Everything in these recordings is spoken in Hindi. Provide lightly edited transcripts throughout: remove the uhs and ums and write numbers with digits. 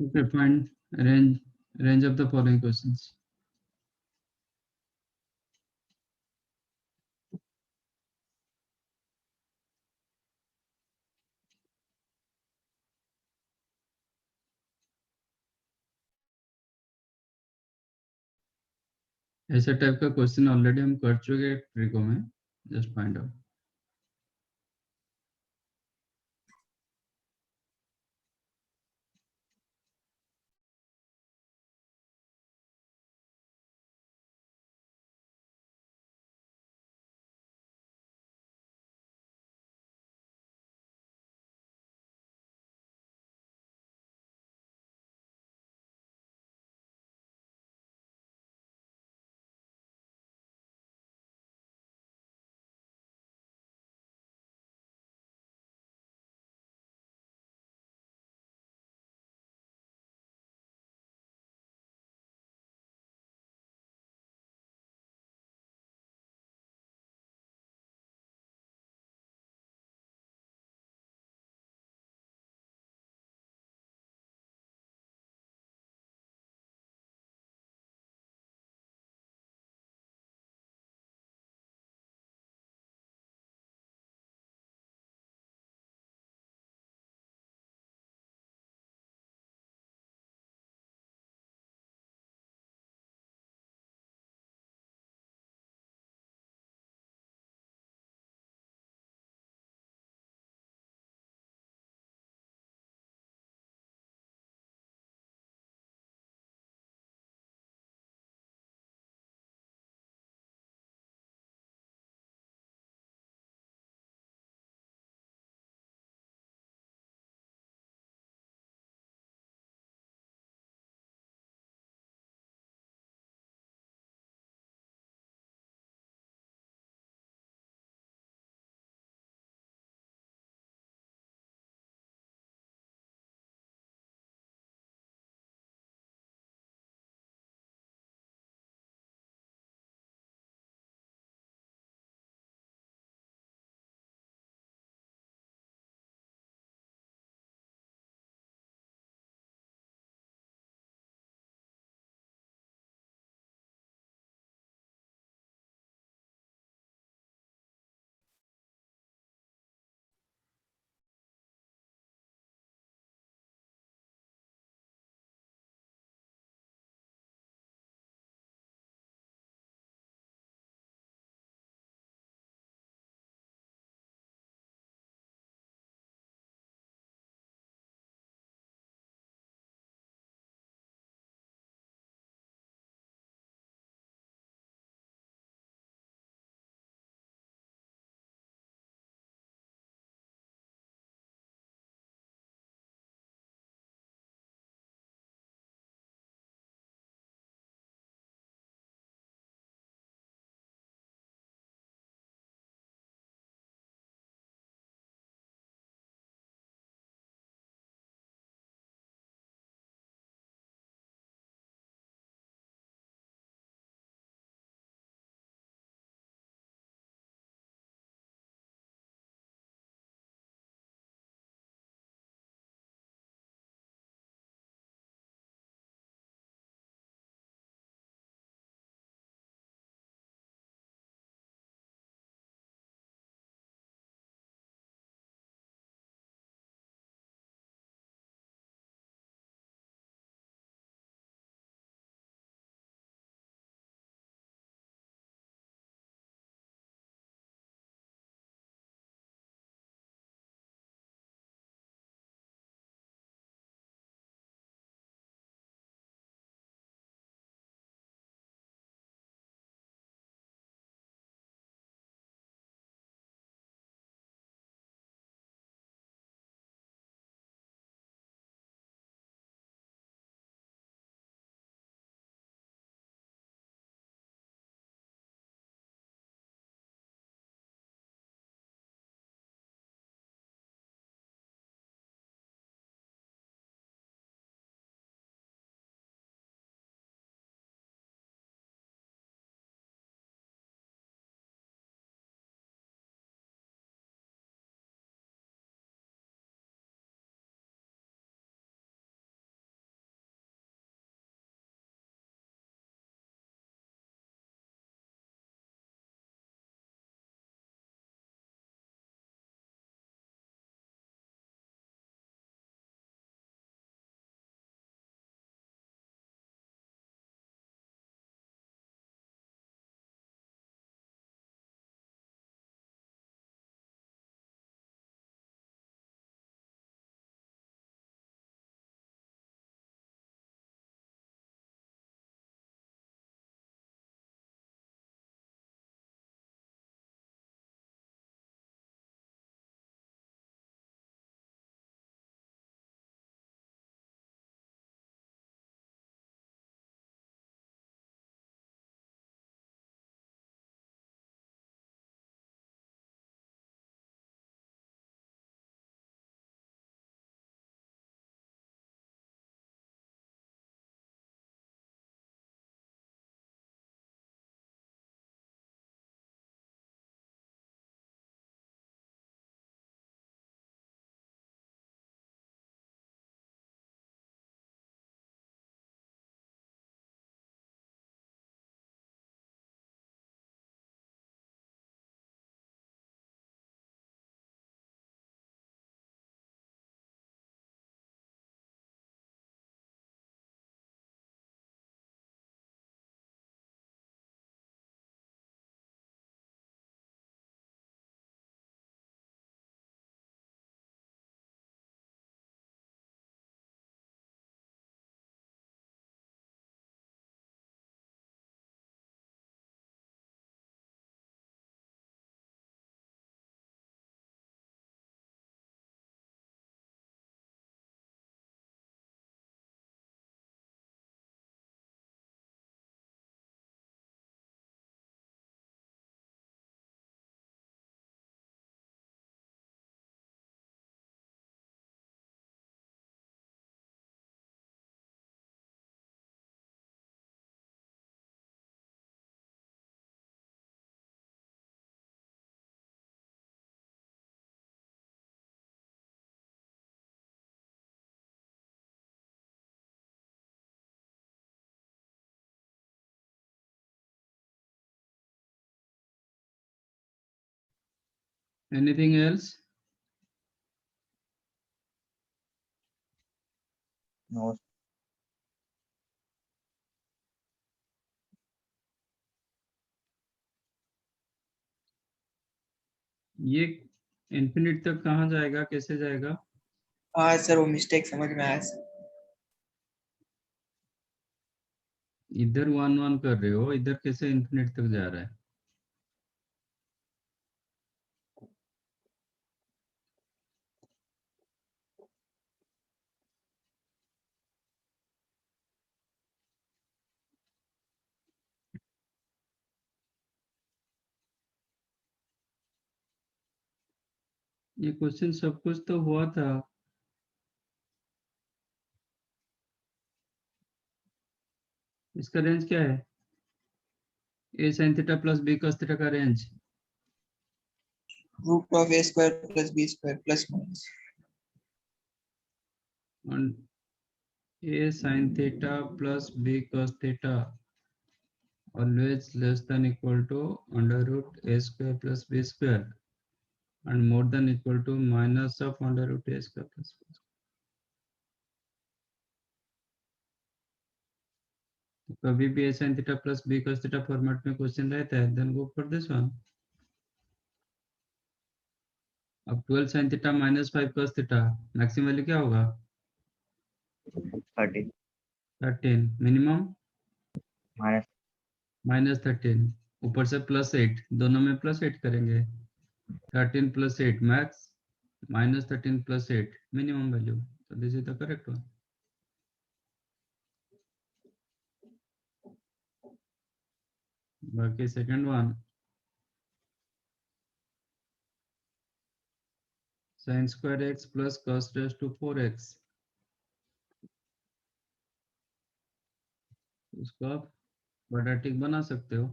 Okay, find range of the following questions. ऐसा टाइप का क्वेश्चन ऑलरेडी हम कर चुके हैं ट्रिको में, just find out. Anything else? No. ये इंफिनिट तक कहाँ जाएगा, कैसे जाएगा? हाँ सर वो मिस्टेक समझ में आया सर। इधर 1 1 कर रहे हो, इधर कैसे इंफिनिट तक जा रहा है? ये क्वेश्चन सब कुछ तो हुआ था। इसका रेंज क्या है? A sin theta plus B cos theta का range root of A square plus B square plus minus A sin theta plus B cos theta always less than equal to under root a square plus b square and more than equal to minus of under root a square plus b square. तो कभी भी a sin theta plus b cos theta format में क्वेश्चन रहता है, then go for this one. अब 12 sin theta minus 5 cos theta maximum value क्या होगा? 13 13. Minimum minus -13. ऊपर से +8, दोनों में +8 करेंगे. 13 + 8 max, -13 + 8 minimum value. So this is the correct one. बाकी second one sin square x plus cos raised to 4x. इसको आप क्वाड्रेटिक बना सकते हो.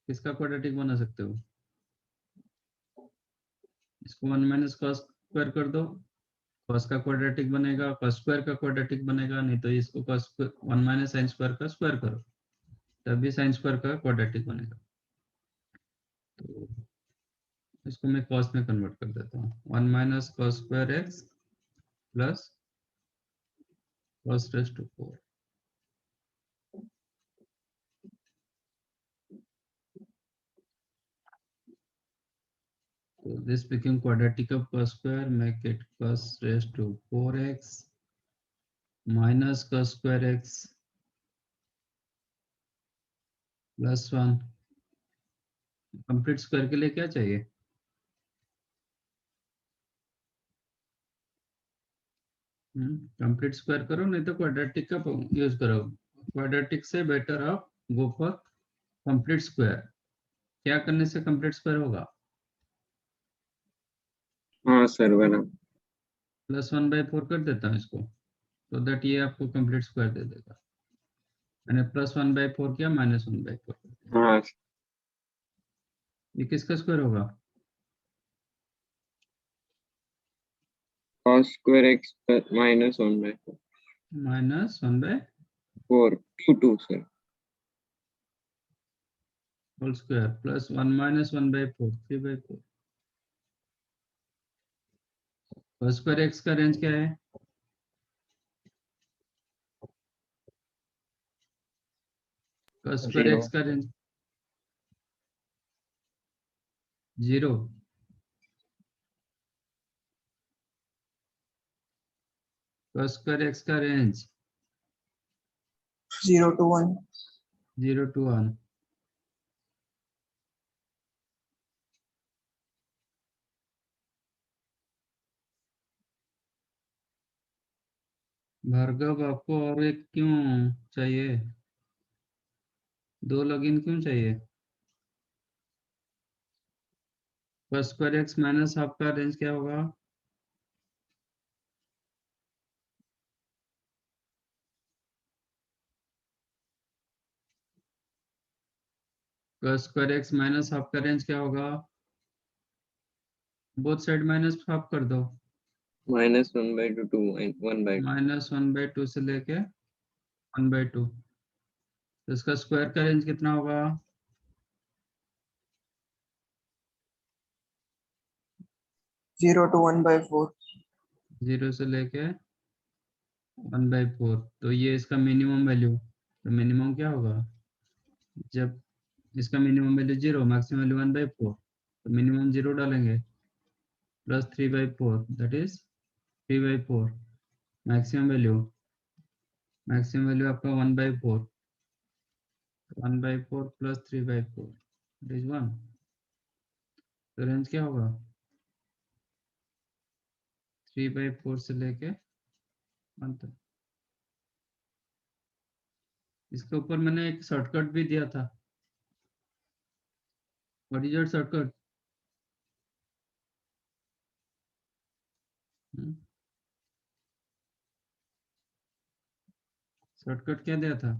किसका क्वाड्रेटिक बना सकते हो? इसको 1 माइनस cos स्क्वायर कर दो, cos का क्वाड्रेटिक बनेगा, cos स्क्वायर का क्वाड्रेटिक बनेगा. नहीं तो इसको cos 1 माइनस sin स्क्वायर का स्क्वायर करो, तभी sin स्क्वायर का क्वाड्रेटिक बनेगा. तो इसको मैं cos में कन्वर्ट कर देता हूँ. 1 minus cos square x plus cos raised to 4. So this became quadratic of cos square, make it cos raised to 4x minus cos square x plus 1. Complete square के लिए क्या चाहिए? कंप्लीट स्क्वायर करो, नहीं तो क्वाड्रेटिक का यूज करो. क्वाड्रेटिक से बेटर आप गो फॉर कंप्लीट स्क्वायर. क्या करने से कंप्लीट स्क्वायर होगा? हाँ सर बना. +1/4 कर देता हूँ इसको, तो दैट ये आपको कंप्लीट स्क्वायर दे देगा. मैंने +1/4 किया, -1/4. हाँ ये किसका स्क्वायर होगा? cos square x -1/4 -1/4 2 sir. Whole square plus 1 minus 1/4 3/4. cos square x का रेंज क्या है? cos स्क्वायर 0 x का रेंज 0. cos स्क्वायर x का रेंज 0 to 1 0 to 1. भार्गव आपको और एक क्यों चाहिए? 2 लॉगिन क्यों चाहिए? cos square x minus half का रेंज क्या होगा? cos square x minus half का रेंज क्या होगा? बोथ साइड माइनस हाफ कर दो. -1/2 to 1/2. -1/2 से लेके 1/2. तो इसका स्क्वायर का रेंज कितना होगा? 0 to 1/4. 0 से लेके 1/4, तो ये इसका मिनिमम वैल्यू, तो मिनिमम क्या होगा, जब इसका मिनिमम वैल्यू 0, मैक्सिमम वैल्यू 1/4, तो मिनिमम 0 डालेंगे, plus 3/4, that is 3/4, maximum value आपका 1/4, 1/4 प्लस 3/4 दैट इज 1, तो रेंज क्या होगा 3/4 से लेके 1 तक। इसके ऊपर मैंने एक शॉर्टकट भी दिया था, what is your shortcut? Shortcut क्या दिया था,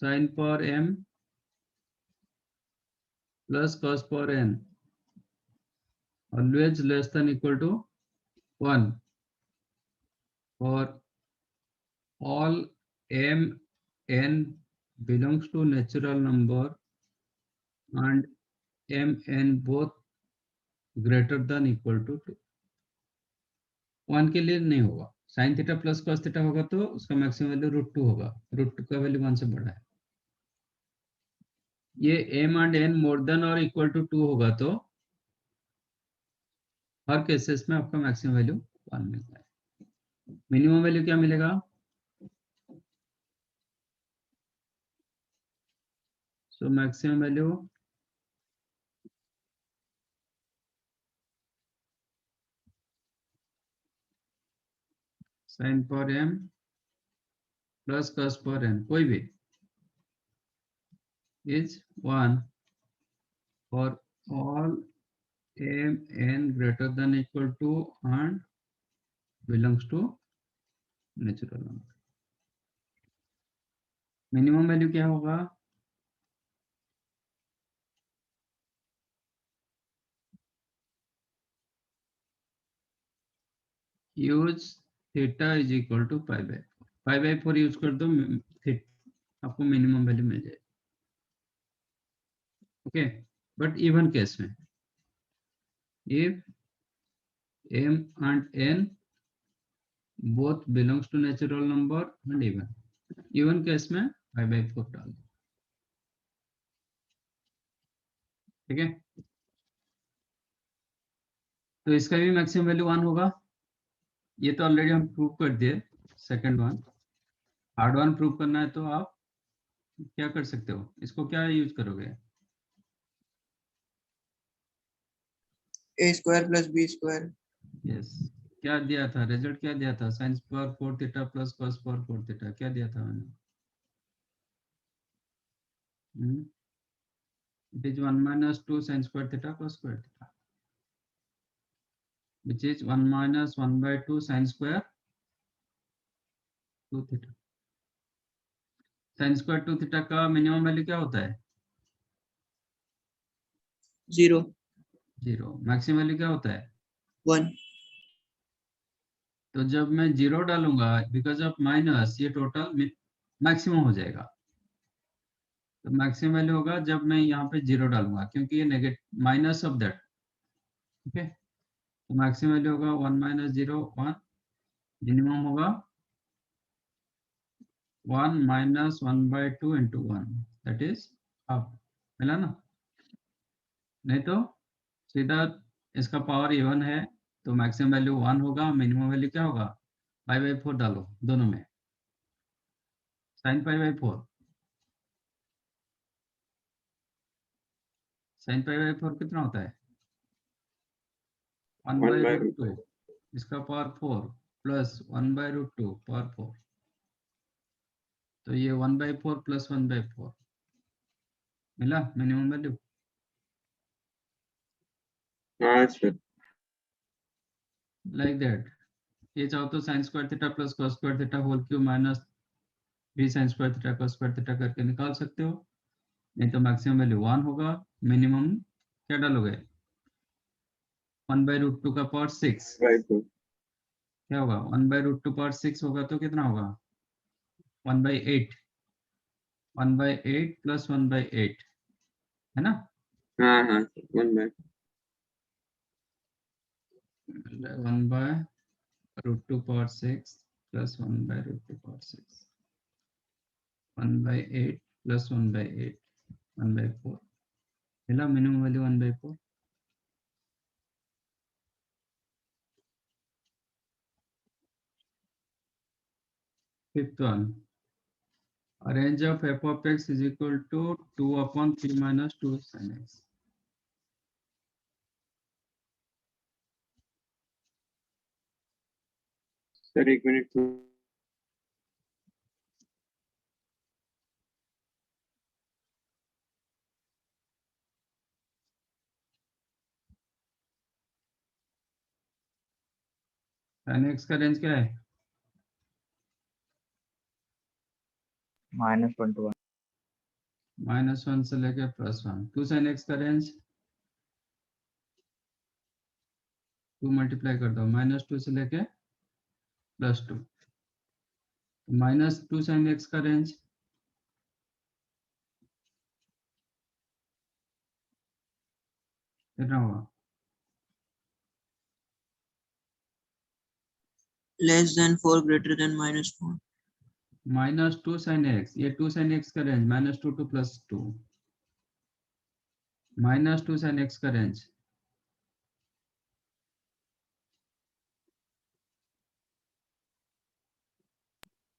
sin power m plus cos power n always less than equal to 1 for all m n belongs to natural number and m n both greater than equal to 2। 1 के लिए नहीं होगा, sin theta plus cos theta होगा तो उसका मैक्सिमम वैल्यू √2 होगा, √2 का वैल्यू 1 से बड़ा है। ये m and n more than और इक्वल टू 2 होगा तो हर केसेस में आपका मैक्सिमम वैल्यू 1 मिलता है। मिनिमम वैल्यू क्या मिलेगा, so maximum value sin power m plus cos power n कोई भी is 1 for all m n greater than equal to and belongs to natural number. Minimum value क्या होगा, use theta is equal to π/4 use कर दो, आपको मिनिमम वैल्यू मिल जाए। ओके, बट इवन केस में if m and n both belongs to natural number and even case में π/4 डाल दो, ठीक है। तो इसका भी मैक्सिमम वैल्यू 1 होगा, ये तो ऑलरेडी हम प्रूव कर दिए। Second one, hard one prove करना है तो आप क्या कर सकते हो, इसको क्या यूज करोगे, A square plus B square. Yes क्या दिया था, रिजल्ट क्या दिया था, sin power 4 theta plus cos power 4 theta, क्या दिया था मैंने, it is 1 minus 2 sin square theta cos square theta, which is 1 minus 1/2 sin square 2 theta। sin square 2 theta का मिनिमम वैल्यू क्या होता है, 0. 0। मैक्सिमम वैल्यू क्या होता है 1. तो जब मैं 0 डालूंगा बिकॉज ऑफ माइनस, ये टोटल मैक्सिमम हो जाएगा। तो मैक्सिमम वैल्यू होगा जब मैं यहाँ पे 0 डालूंगा, क्योंकि ये नेगेटिव माइनस ऑफ दैट, ठीक है। तो मैक्सिमम वैल्यू होगा 1 minus 0 1, मिनिमम होगा 1 minus 1/2 into 1, that is half, मिला ना। नहीं तो सीधा इसका पावर इवन है तो मैक्सिमम वैल्यू 1 होगा, मिनिमम वैल्यू क्या होगा, π/4 डालो दोनों में, sin π/4, sin π/4 कितना होता है 1/√2, इसका पावर 4 प्लस 1/√2 पावर 4, तो ये 1/4 प्लस 1/4 मिला मिनिमम वैल्यू। हाँ सर, लाइक दैट, ये चाहो तो sin square theta plus cos square theta whole cube minus 3 sin square theta cos square theta करके निकाल सकते हो। नहीं तो मैक्सिमम वैल्यू 1 होगा, मिनिमम क्या डालोगे 1/√2 का पावर 6, π/4 क्या होगा 1/√2 पावर 6 होगा तो कितना होगा 1/8, 1/8 प्लस 1/8 है ना। हाँ हाँ 1/4 1 by root 2 power 6 plus 1 by root 2 power 6. 1 by 8 plus 1 by 8. 1 by 4. मिला minimum value 1 by 4. Fifth one. A range of f of x is equal to 2 upon 3 minus 2 sin x. Sir एक मिनट sin x का रेंज क्या है? -1 to 1. -1 से लेके +1. 2 sin x का रेंज 2 मल्टीप्लाई कर दो, -2 से लेके +2. -2 sin x का रेंज कितना होगा? Less than 4, greater than -4. -2 sin x. ये 2 sin x का रेंज -2 to +2. -2 sin x का रेंज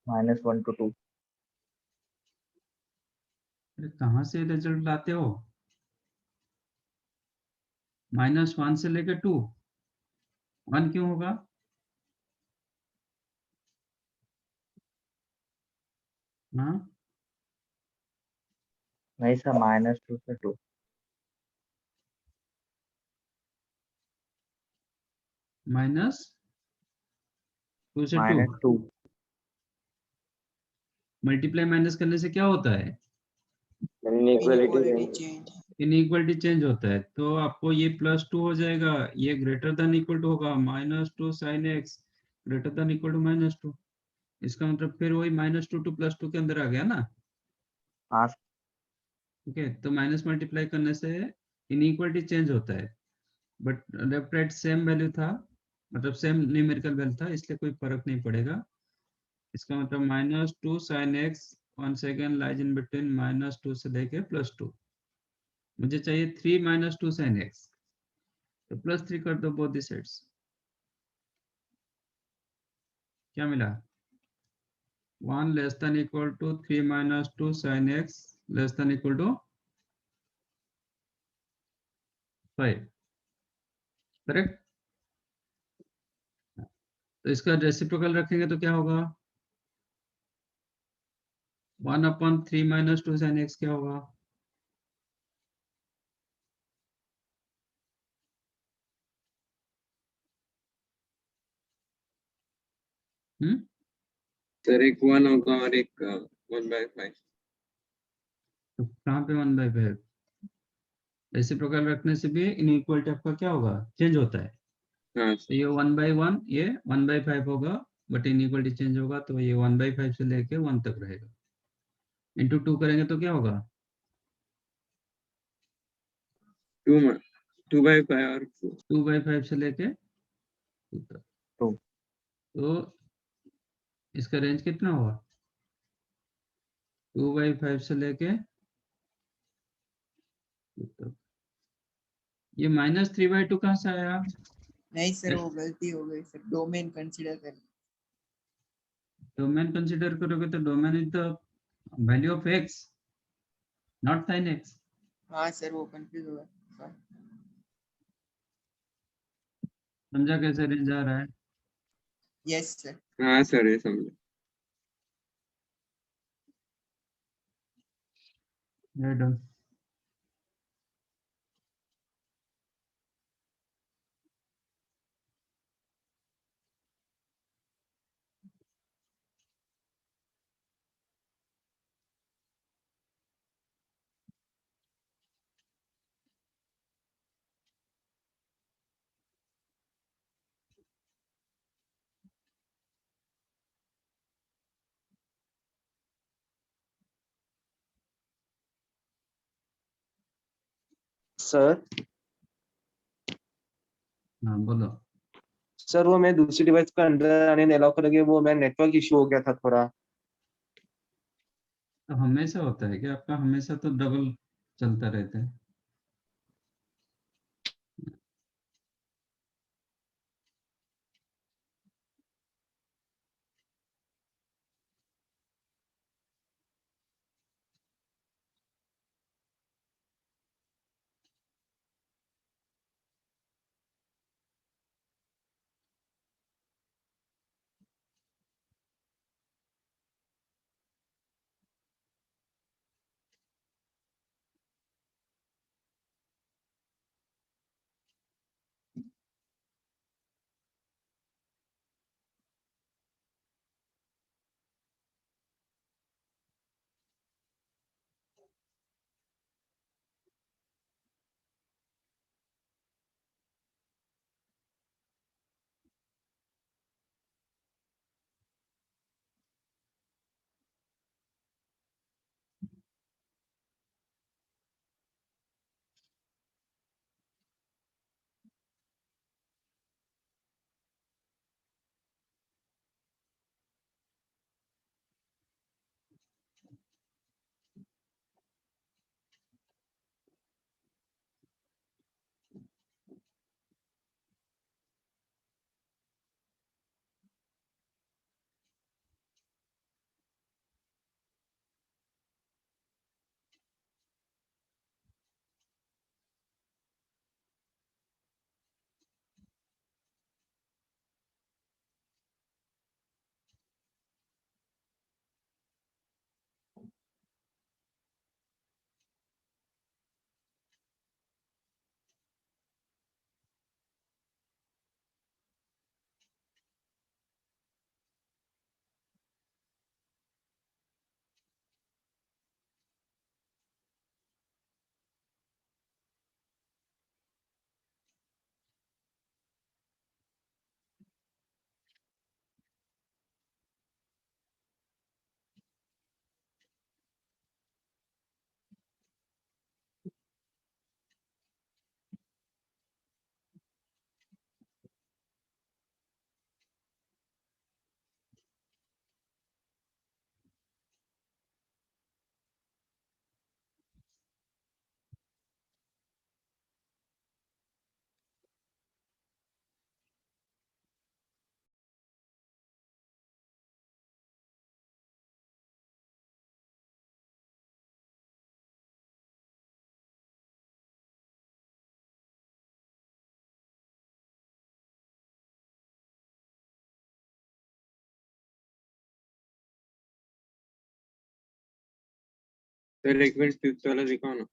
-1 to 2. अरे कहाँ से रिजल्ट लाते हो? -1 से लेके 2. 1 क्यों होगा? हाँ, नहीं सर, -2 से 2. -2 से 2. -2. मल्टीप्लाई माइनस करने से क्या होता है? Inequality Inequality change. Inequality change होता है. तो आपको ये +2 हो जाएगा, ये ग्रेटर देन इक्वल टू होगा -2 sin x greater than equal to -2. इसका मतलब फिर वही -2 to +2 के अंदर आ गया ना. हाँ ठीक है, तो माइनस मल्टीप्लाई करने से इनइक्वालिटी चेंज होता है, but left right same value था, मतलब सेम न्यूमेरिकल वैल्यू था, इसलिए कोई फर्क नहीं पड़ेगा. इसका मतलब -2 sin x one second lies in between -2 से लेके +2. मुझे चाहिए 3 -2 sin x, तो +3 कर दो बोथ दी साइड्स. क्या मिला? 1 less than equal to 3 -2 sin x less than equal to 5. Correct. तो इसका रेसिप्रोकल रखेंगे तो क्या होगा? 1/3 -2 sin x क्या होगा? सर एक 1 होगा और एक 1/5. तो कहाँ पे 1/5? रेसिप्रोकल रखने से भी इनइक्वालिटी आपका क्या होगा? चेंज होता है. हाँ तो ये 1/1 ये 1/5 होगा, बट इनइक्वालिटी चेंज होगा तो ये 1/5 से लेके 1 तक रहेगा. इंटू 2 करेंगे तो क्या होगा? 2/5 और 4. 2/5 से लेके 2 तक. 2. तो इसका रेंज कितना होगा? 2/5 से लेके 2 तक. ये -3/2 कहाँ से आया? नहीं सर, वो गलती हो गई सर, डोमेन कंसीडर कर. डोमेन कंसीडर करोगे तो domain is the value of x, not sin x. हाँ सर, वो कंफ्यूज हो गया. समझा कैसे रेंज आ रहा है? Yes sir. हाँ सर ये समझे. Right on. सर हाँ बोलो. सर वो मैं दूसरी डिवाइस का अंदर आने अलाउ करोगे, वो मैं नेटवर्क इशू हो गया था थोड़ा। अब हमेशा होता है क्या आपका? हमेशा तो डबल चलता रहता है। सर एक मिनट फिफ्थ वाला दिखाओ ना।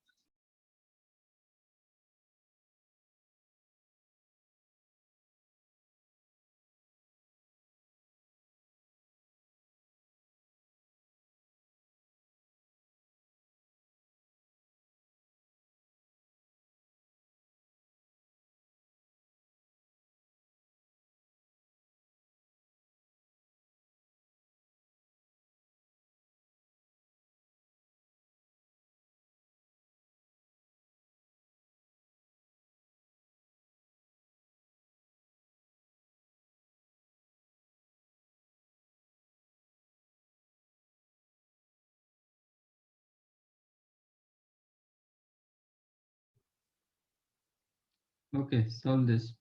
Okay, solve this.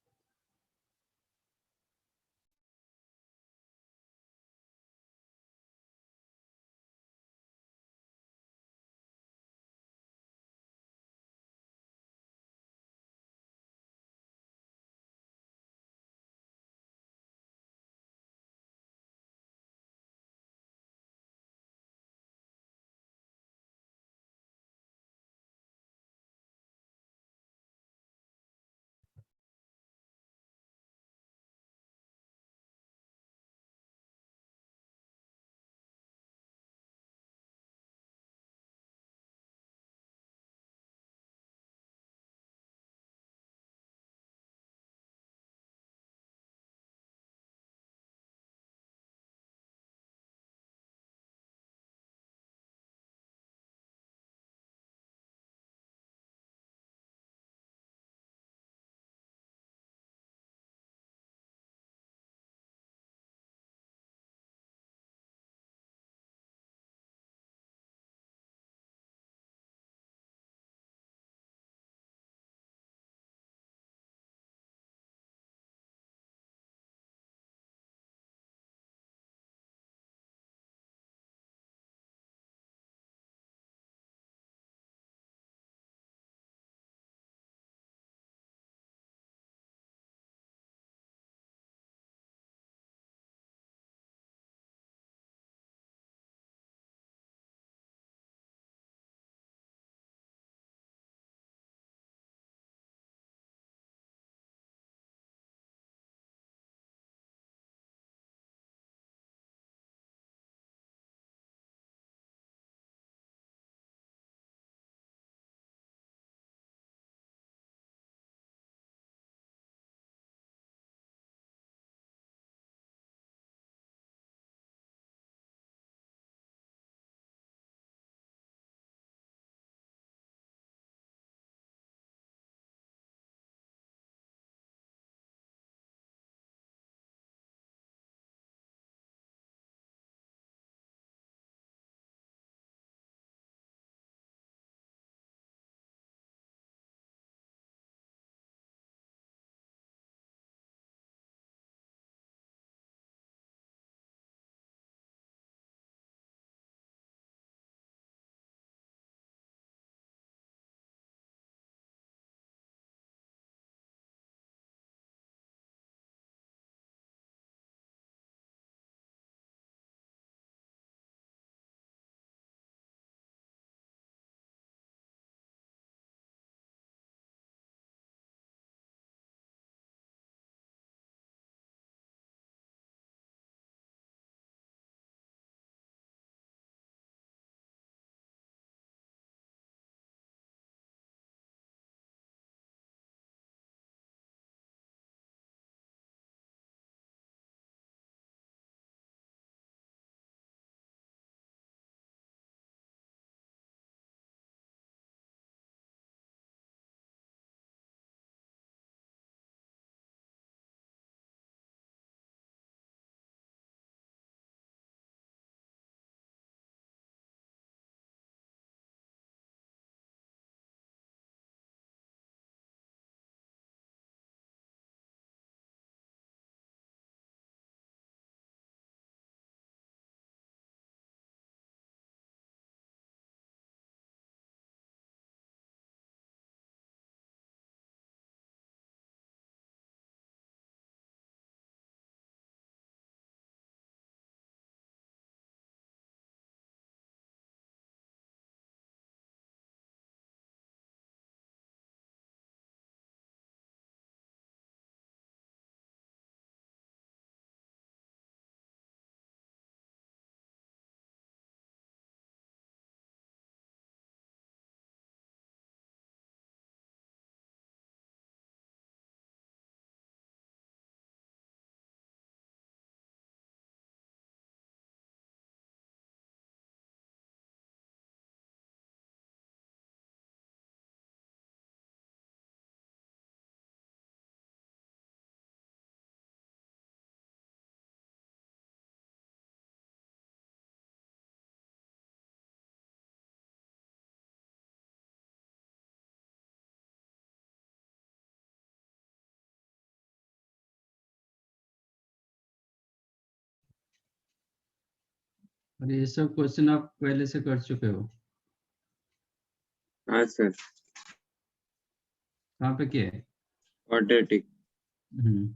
और ये सब क्वेश्चन आप पहले से कर चुके हो? हाँ सर, कहाँ पे किए? क्वाड्रेटिक। हम्म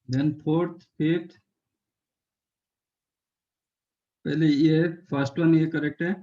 देन फोर्थ फिफ्थ, पहले ये फर्स्ट वन ये करेक्ट है।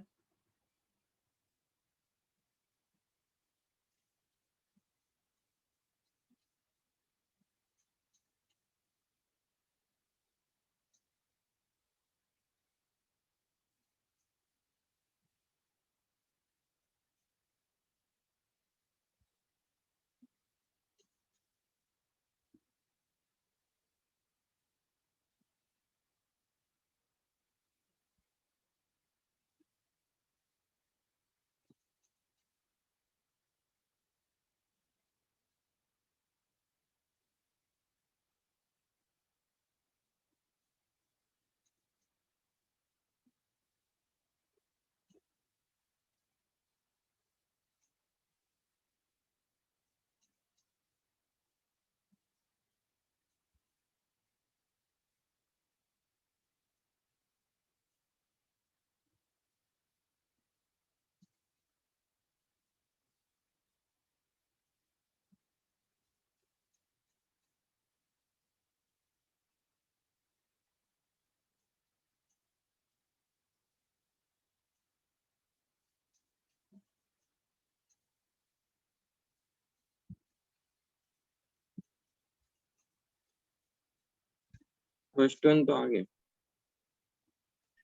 फर्स्ट वन तो आ गया,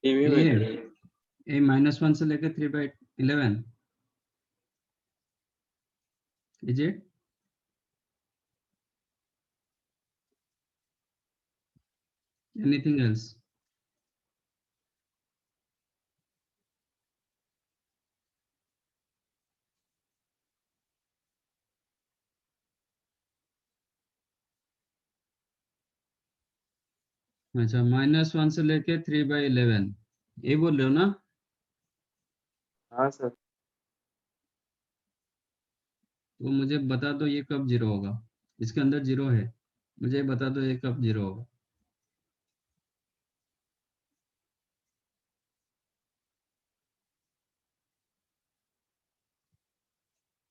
सेम ही ये मेथड है। ए -1 से लेकर 3/11 इज इट? Anything else? अच्छा, -1 से लेके 3/11 ये बोल रहे हो ना? हाँ सर। तो मुझे बता दो ये कब जीरो होगा। इसके अंदर जीरो है, मुझे बता दो ये कब जीरो होगा।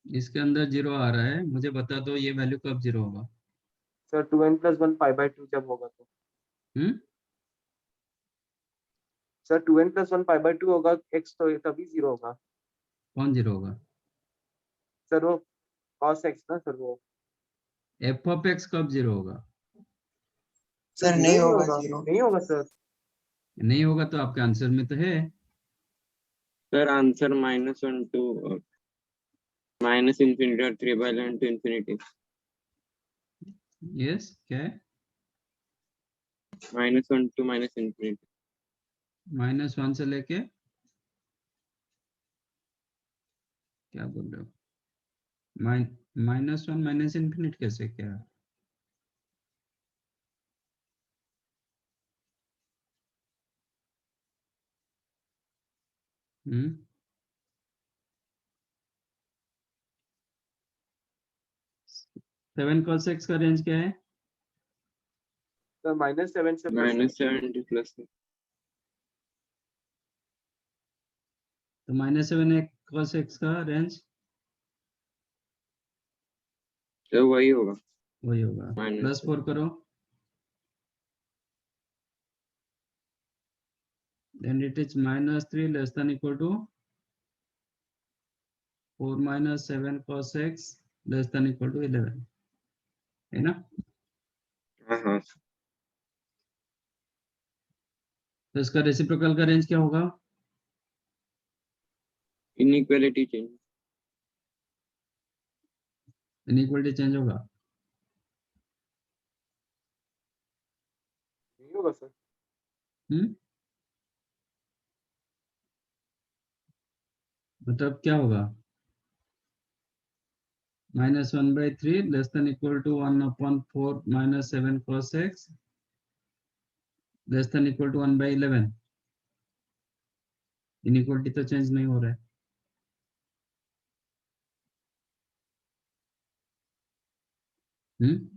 इसके अंदर जीरो आ रहा है, मुझे बता दो ये वैल्यू कब जीरो होगा। सर 2n + 1 π/2 जब होगा तो। हम्म सर 2n + 1 π/2 होगा x, तो तभी 0 होगा। कौन जीरो होगा? सर वो cos x ना सर, वो एफ ऑफ एक्स कब जीरो होगा? सर सर जीरो नहीं ही होगा होगा, जीरो। नहीं होगा सर। नहीं होगा तो आपके आंसर में तो है। सर आंसर -1 to -infinity और 3/11 to infinity। यस, क्या है? -1 to -infinity। -1 से लेके क्या बोल रहे हो? -1 -इन्फिनिट कैसे, क्या? हम्म 7 cos x का रेंज क्या है? सर -7 से प्लस -70 प्लस तो -7 cos x का रेंज तो वही होगा। वही होगा। -7। +4 करो, then it is -3 less than equal to 4 - 7 cos x less than equal to 11, है ना? हाँ हाँ। तो इसका रेसिप्रोकल का रेंज क्या होगा? Inequality change. इनइक्वालिटी चेंज होगा। नहीं होगा सर। मतलब क्या होगा? -1/3 less than equal to 1/4 - 7 cos x less than equal to 1/11। Inequality तो चेंज नहीं हो रहा है। हम्म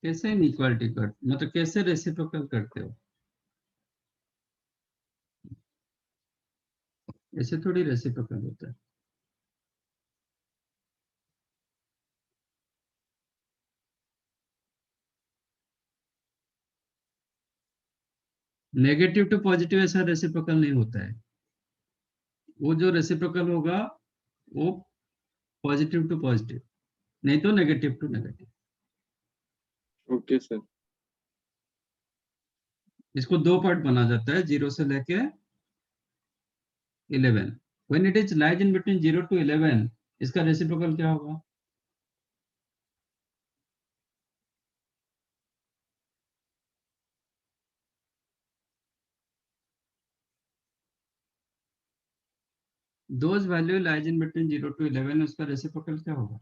कैसे इनइक्वालिटी कर, मतलब कैसे रेसिप्रोकल करते हो? ऐसे थोड़ी रेसिप्रोकल होता है। नेगेटिव टू पॉजिटिव ऐसा रेसिप्रोकल नहीं होता है। वो जो रेसिप्रोकल होगा वो पॉजिटिव टू पॉजिटिव, नहीं तो negative to negative. Okay sir. इसको दो पार्ट बना जाता है, 0 से लेके 11। When it is lies in between 0 to 11, इसका रेसिप्रोकल क्या होगा? Those value lies in between 0 to 11, उसका रेसिप्रोकल क्या होगा?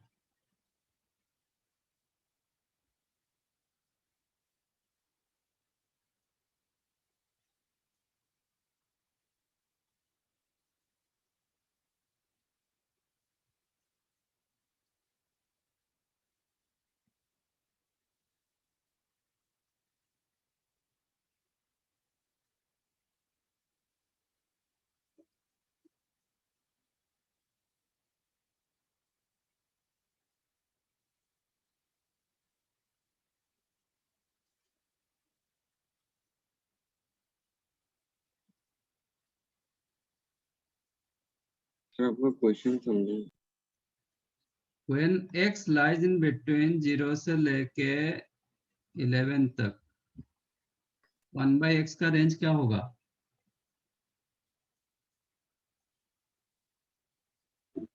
सर आपका क्वेश्चन समझे? When x lies in between 0 से लेके 11 तक, 1/x का रेंज क्या होगा?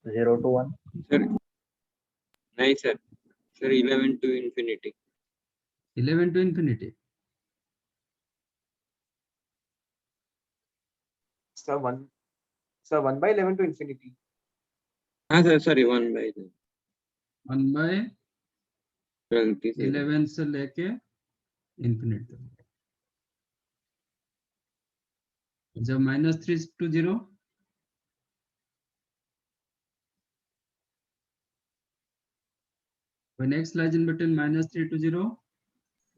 Zero to one. सर नहीं sir, sir 11 to infinity. 11 to infinity. Sir 1/11 to infinity. हाँ सर, सॉरी 1/11। 1/11 गलती से। से लेके इंफिनिट तक। जब -3 to 0, when x lies in between -3 to 0,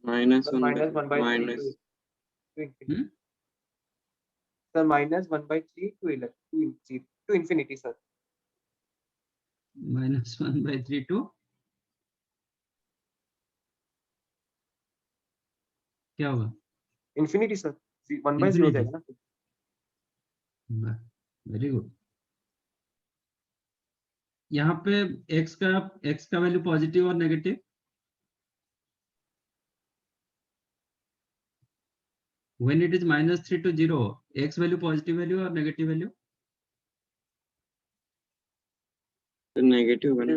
minus Sir, minus 1/3 minus to infinity. Sir, minus 1/3 to 11 to infinity, sir. -1/3 to क्या होगा? Infinity, sir. 1/0 हो इंफिनिटी। जाएगा ना। Very good. यहाँ पे x का वैल्यू पॉजिटिव और negative, when it is -3 to 0, x value positive value और नेगेटिव वैल्यू। नेगेटिव बना।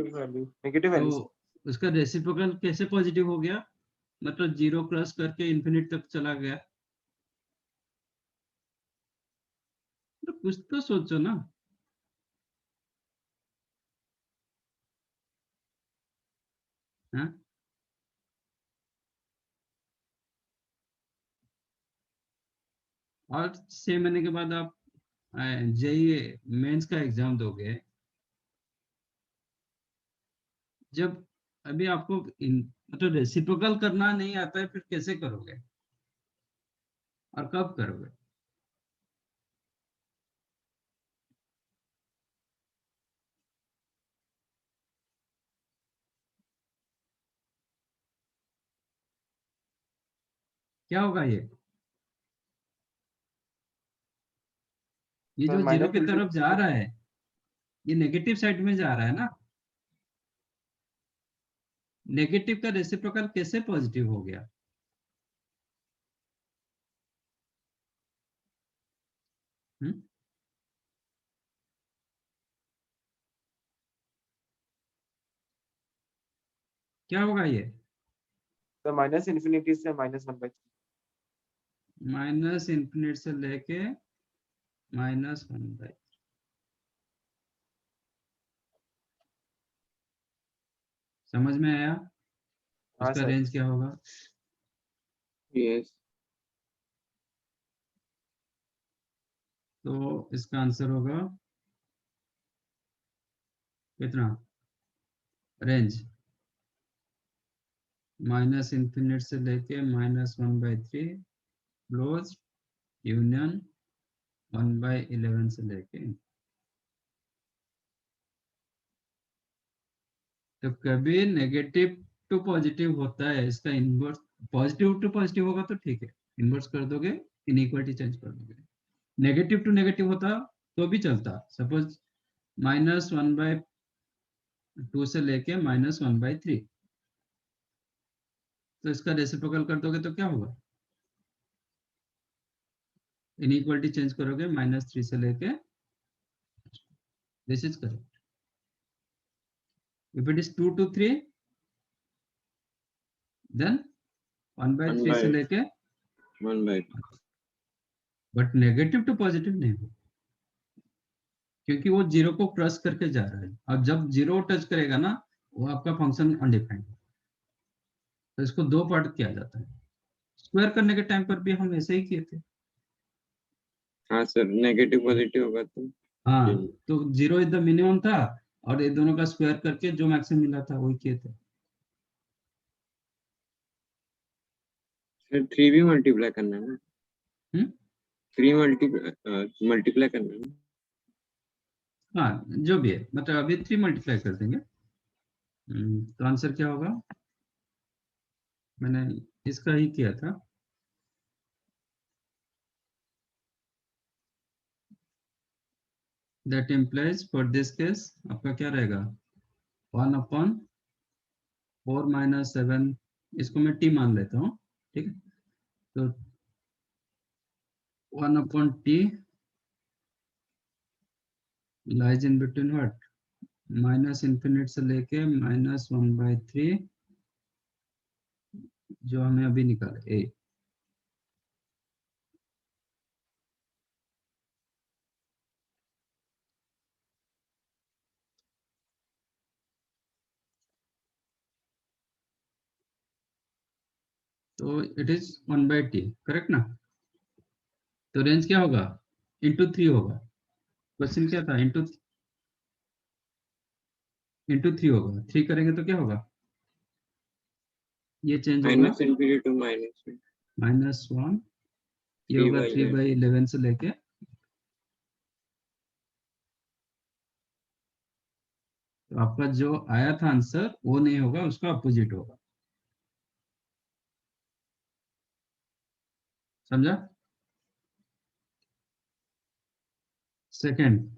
Negative value, sir. तो उसका रेसिप्रोकल कैसे पॉजिटिव हो गया? मतलब 0 क्रॉस करके इंफिनिट तक चला गया। तो कुछ तो सोचो ना। हाँ, और 6 महीने के बाद आप जेईई मेंस का एग्जाम दोगे। जब अभी आपको मतलब रेसिप्रोकल करना नहीं आता है, फिर कैसे करोगे और कब करोगे? क्या होगा ये Sir, जो जीरो minus की will be तरफ जा रहा है, ये नेगेटिव साइड में जा रहा है ना। नेगेटिव का रेसिप्रोकल कैसे पॉजिटिव हो गया? हम्म क्या होगा ये? तो माइनस इन्फिनिटी से -1/3। माइनस इन्फिनिट से लेके -1/3। समझ में आया? हाँ इसका सर। रेंज क्या होगा? यस तो इसका आंसर होगा कितना? रेंज माइनस इन्फिनिट से लेके -1/3 क्लोज यूनियन 1/11 से लेके। तो कभी नेगेटिव टू पॉजिटिव होता है, इसका इनवर्स पॉजिटिव टू पॉजिटिव होगा तो ठीक है, इनवर्स कर दोगे, इनइक्वालिटी चेंज कर दोगे। नेगेटिव टू नेगेटिव होता तो भी चलता। सपोज -1/2 से लेके -1/3, तो इसका रेसिप्रोकल कर दोगे तो क्या होगा? इनइक्वालिटी चेंज करोगे -3 से लेके। This is correct. If it is 2 to 3 then 1/3 से लेके, 1/2 बट नेगेटिव टू पॉजिटिव नहीं हो, क्योंकि वो जीरो को क्रॉस करके जा रहा है। अब जब जीरो टच करेगा ना, वो आपका फंक्शन अनडिफाइंड है। तो इसको दो पार्ट किया जाता है। स्क्वायर करने के टाइम पर भी हम ऐसे ही किए थे। हाँ सर नेगेटिव पॉजिटिव होगा तो हाँ, तो जीरो इज द मिनिमम था, और ये दोनों का स्क्वायर करके जो मैक्सिमम मिला था वही किए थे। सर 3 भी मल्टीप्लाई करना है ना? हम्म? 3 मल्टीप्लाई करना है ना? हाँ, जो भी है, मतलब अभी 3 मल्टीप्लाई कर देंगे। तो आंसर क्या होगा? मैंने इसका ही किया था। That implies for this case आपका क्या रहेगा? 1/4 - 7, इसको मैं t मान लेता हूँ, ठीक है? तो 1/t lies in between what? Minus infinite से लेके -1/3, जो हमें अभी निकाला a। तो इट इज 1/t, करेक्ट ना? तो रेंज क्या होगा? इंटू 3 होगा। क्वेश्चन क्या था? इंटू 3 होगा। 3 करेंगे तो क्या होगा? ये चेंज होगा माइनस इन्फिनिटी टू -1 -1, ये 3 होगा बाई 3/11 से लेके। तो आपका जो आया था आंसर वो नहीं होगा, उसका अपोजिट होगा। समझा? सेकंड,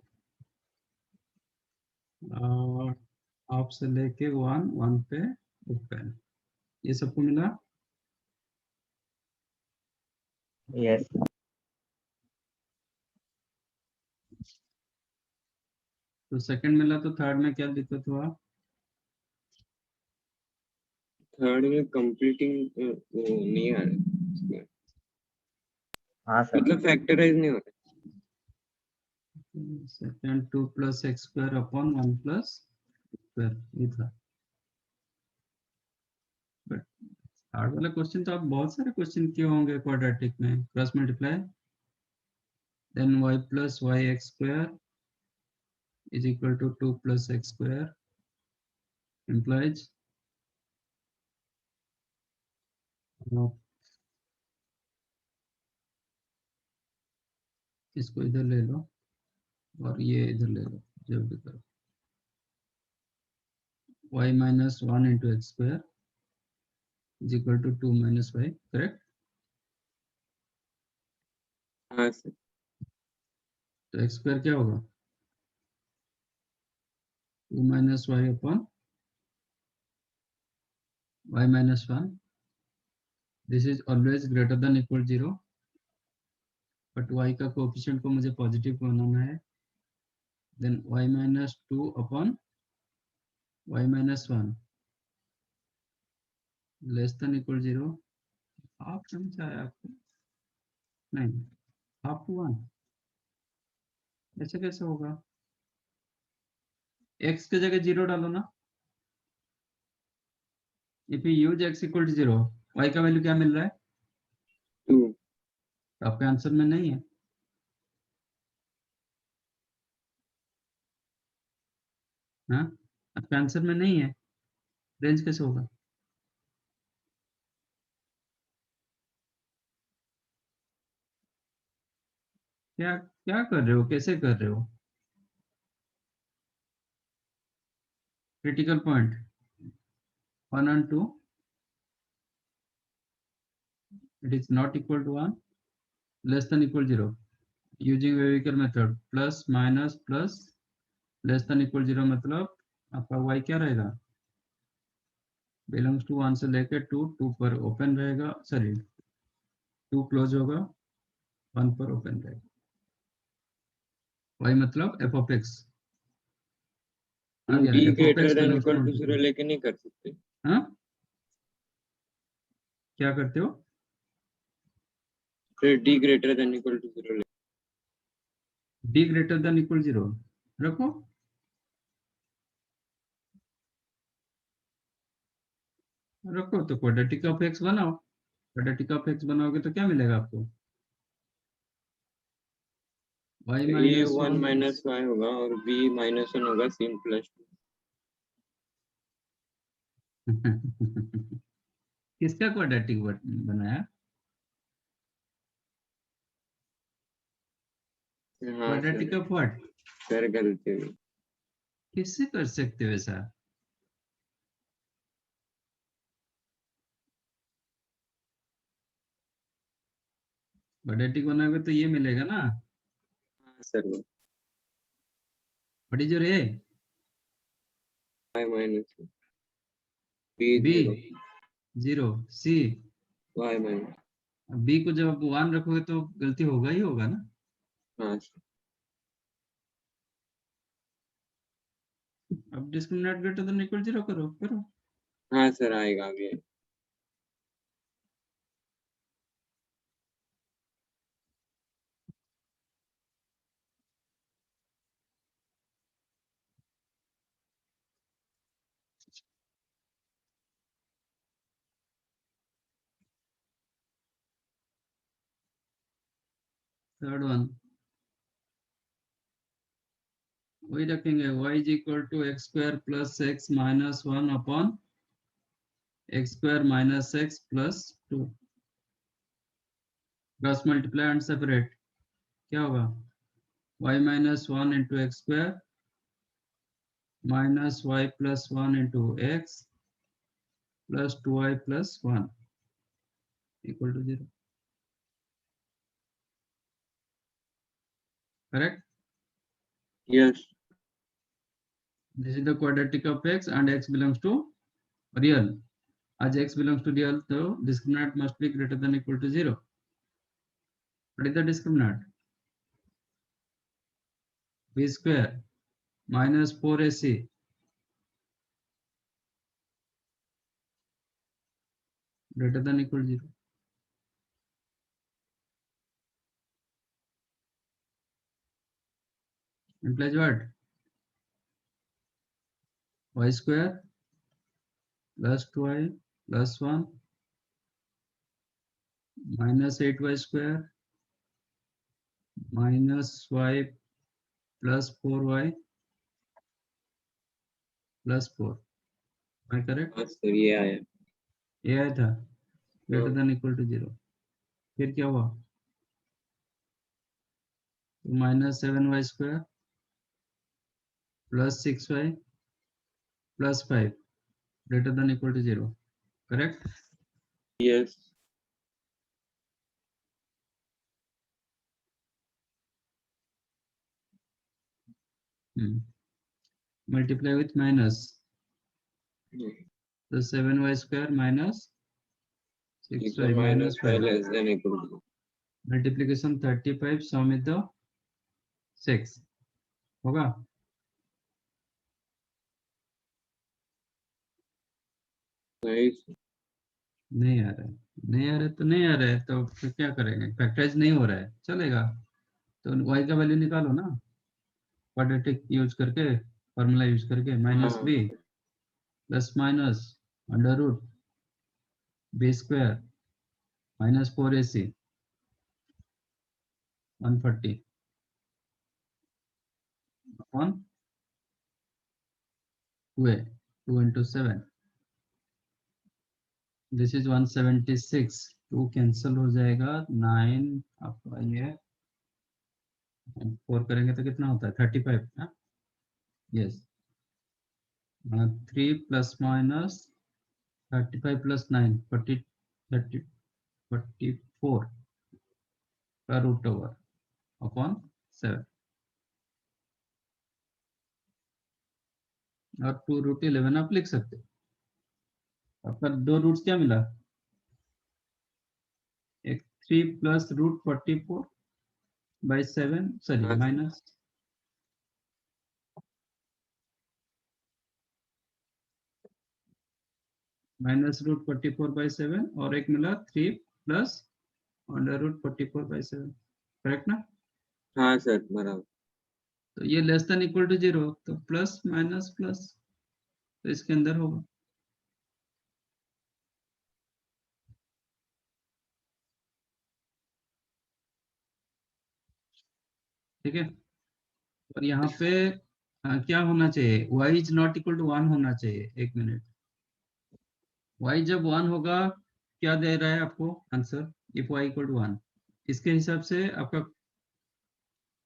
आप से लेके 1 पे ओपन, ये सबको मिला। यस। तो सेकंड मिला, तो थर्ड में क्या दिक्कत हुआ? थर्ड में कंप्लीटिंग वो नहीं आ रहा, हाँ सर। मतलब फैक्टराइज नहीं हो रहा। सेकंड 2 + x² अपॉन 1 + स्क्वायर, ये था। बट थर्ड वाला क्वेश्चन तो आप बहुत सारे क्वेश्चन किए होंगे क्वाड्रेटिक में। Cross multiply, then y + yx² is equal to 2 + x² implies इसको इधर ले लो और ये इधर ले लो, जब भी करो। y - 1 into x² is equal to 2 - y, correct? हाँ सर तो x² क्या होगा? 2 - y upon y - 1. This is always greater than equal 0, but y का कोएफिशिएंट को मुझे पॉजिटिव बनाना है। Then y - 2 upon y - 1, less than equal 0, half समझ आया आपको? नहीं, हाफ टू 1 ऐसे कैसे होगा? x की जगह 0 डालो ना। If you use x equal to 0, y का वैल्यू क्या मिल रहा है? 2 आपके आंसर में नहीं है। हाँ, आपके आंसर में नहीं है, रेंज कैसे होगा? क्या क्या कर रहे हो, कैसे कर रहे हो? Critical point 1 and 2, it is not equal to 1, less than equal 0, using wavy curve method, plus minus plus, less than equal 0 मतलब आपका y क्या रहेगा? बिलोंग्स टू 1 से लेकर 2 पर ओपन रहेगा, सॉरी 2 क्लोज होगा, 1 पर ओपन रहेगा। y मतलब f of x आ गया, D f of greater x then belongs equal to two, 0 लेके नहीं कर सकते? हाँ क्या करते हो? फिर d greater than equal to 0 d greater than equal 0 रखो, रखो तो क्वाड्रेटिक ऑफ x बनाओ। क्वाड्रेटिक ऑफ x बनाओगे तो क्या मिलेगा आपको? y a minus 1 1 minus y होगा और बी -1 होगा, सी प्लस 2। किसका क्वाड्रेटिक बनाया? हाँ quadratic sir, of what? Sir गलती हुई। किससे कर सकते हो ऐसा? क्वाड्रेटिक बनाओगे तो ये मिलेगा ना। हाँ सर, वो what is your a? Y minus b b 0, 0, c y minus. B को जब आप 1 रखोगे तो गलती होगा ही होगा ना। हाँ सर, अब डिस्क्रिमिनेट ग्रेटर देन इक्वल 0 करो, करो। हाँ सर आएगा अभी। थर्ड वन वही रखेंगे, y is equal to x square plus x minus 1 upon x square minus x plus 2, cross multiply and separate, क्या होगा? y minus 1 into x square minus y plus 1 into x plus 2y plus 1 equal to 0। Correct? Yes This is the quadratic of x and x belongs to real. As x belongs to real, so discriminant must be greater than equal to 0. What is the discriminant? B square minus 4ac greater than equal to 0. Implies what? Y square plus 2y plus 1 minus 8y square minus y plus 4y plus 4. Am I correct? हाँ सर, ये आया। ये आया था greater than equal to 0. फिर क्या हुआ? minus 7y square plus 6y plus 5 greater than equal to 0. Correct? Yes Multiply with minus. So 7y square minus 6y minus 5. Less than equal to. Multiplication 35, sum with the 6. होगा? नहीं नहीं आ रहा है, नहीं आ रहा है तो नहीं आ रहा है, तो फिर क्या करेंगे? फैक्टराइज नहीं हो रहा है, चलेगा तो y का वैल्यू निकालो ना, क्वाड्रेटिक यूज करके, फॉर्मूला यूज करके, माइनस हाँ b plus minus under root b square minus 4ac 140 upon 2a 2 into 7, this is 176, 2 cancel हो जाएगा, 9 आपका ये 4 करेंगे तो कितना होता है 35 ना, यस 3 प्लस माइनस 35 प्लस 9 40 30 44 का रूट ओवर अपॉन 7 और 2 रूट 11 आप लिख सकते हो। आपका दो रूट्स क्या मिला, एक 3 प्लस रूट 44 बाई 7, सॉरी हाँ माइनस रूट 44 बाई 7 और एक मिला 3 plus under root 44 by 7, correct ना? हाँ सर बराबर। तो ये लेस देन इक्वल टू 0, तो प्लस माइनस प्लस, तो इसके अंदर होगा। ठीक है, और यहाँ पे क्या होना चाहिए, y is not equal to 1 होना चाहिए। एक मिनट, y जब 1 होगा, क्या दे रहा है आपको answer, if y equal to 1, इसके हिसाब से आपका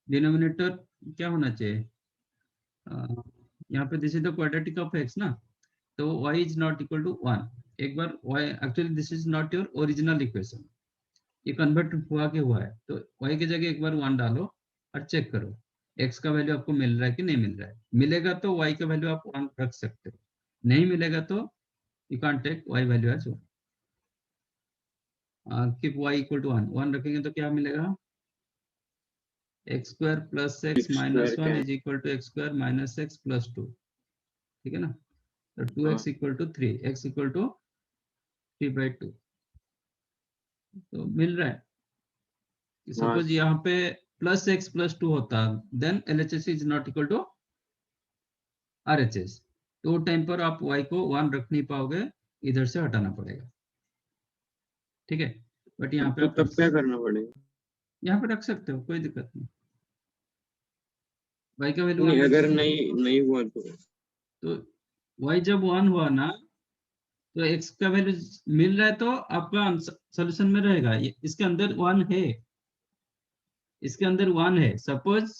डिनोमिनेटर क्या होना चाहिए, यहाँ पे this is the quadratic of x ना, तो y is not equal to 1। एक बार y, actually this is not your original equation, ये कन्वर्ट हुआ के हुआ है, तो y की जगह एक बार 1 डालो और चेक करो x का वैल्यू आपको मिल रहा है कि नहीं मिल रहा है। मिलेगा तो y का वैल्यू आप 1 रख सकते हो, नहीं मिलेगा तो you can take y value as 1। Keep y equal to 1, 1 रखेंगे तो क्या मिलेगा, x square plus x square minus क्या 1 है? Is equal to x square minus x plus 2, ठीक है ना? तो 2x हाँ equal to 3, x equal to 3/2, तो मिल रहा है। हाँ सपोज यहाँ पे प्लस x प्लस 2 होता, then LHS is not equal to RHS, तो टाइम पर आप y को 1 रख नहीं पाओगे, इधर से हटाना पड़ेगा, ठीक है? बट यहाँ पे तो आप तब क्या करना पड़ेगा? यहाँ पे रख सकते हो, कोई दिक्कत नहीं, y का वैल्यू नहीं 1 रख अगर सकते हो। नहीं नहीं हुआ तो y जब 1 हुआ ना, तो x का वैल्यू मिल रहा है तो आपका सोल्यूशन में रहेगा, इसके अंदर 1 है, इसके अंदर 1 है। सपोज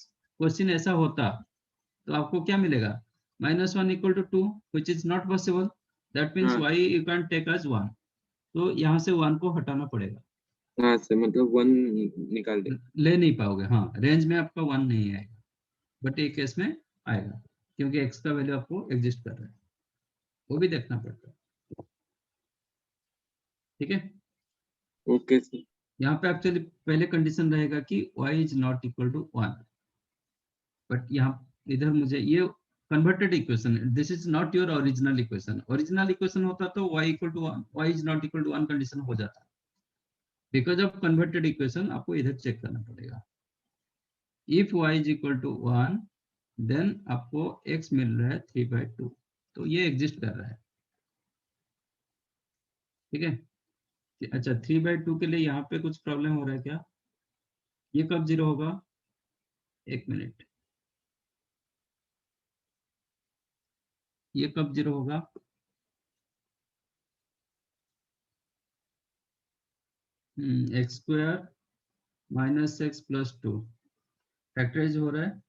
क्वेश्चन ऐसा होता तो आपको क्या मिलेगा, -1 equal to 2, which is not possible, that means हाँ y you can take as 1, तो यहाँ से 1 को हटाना पड़ेगा, हाँ सर मतलब 1 निकाल दे। ले नहीं पाओगे, हाँ रेंज में आपका 1 नहीं आएगा, बट एक केस में आएगा, क्योंकि x का वैल्यू आपको एग्जिस्ट कर रहा है, वो भी देखना पड़ता है, ठीक है? Okay sir. यहाँ पे एक्चुअली पहले कंडीशन रहेगा कि y is not equal to 1, but यहाँ इधर मुझे ये converted equation, this is not your original equation, original equation होता तो y equal to 1, y is not equal to 1 condition हो जाता, बिकॉज ऑफ कन्वर्टेड इक्वेशन आपको इधर चेक करना पड़ेगा। If y is equal to 1, then आपको x मिल रहा है 3/2, तो ये एग्जिस्ट कर रहा है, ठीक है? अच्छा 3/2 के लिए यहाँ पे कुछ प्रॉब्लम हो रहा है क्या, ये कब 0 होगा, एक मिनट, ये कब 0 होगा, x square minus x plus 2 factorise हो रहा है,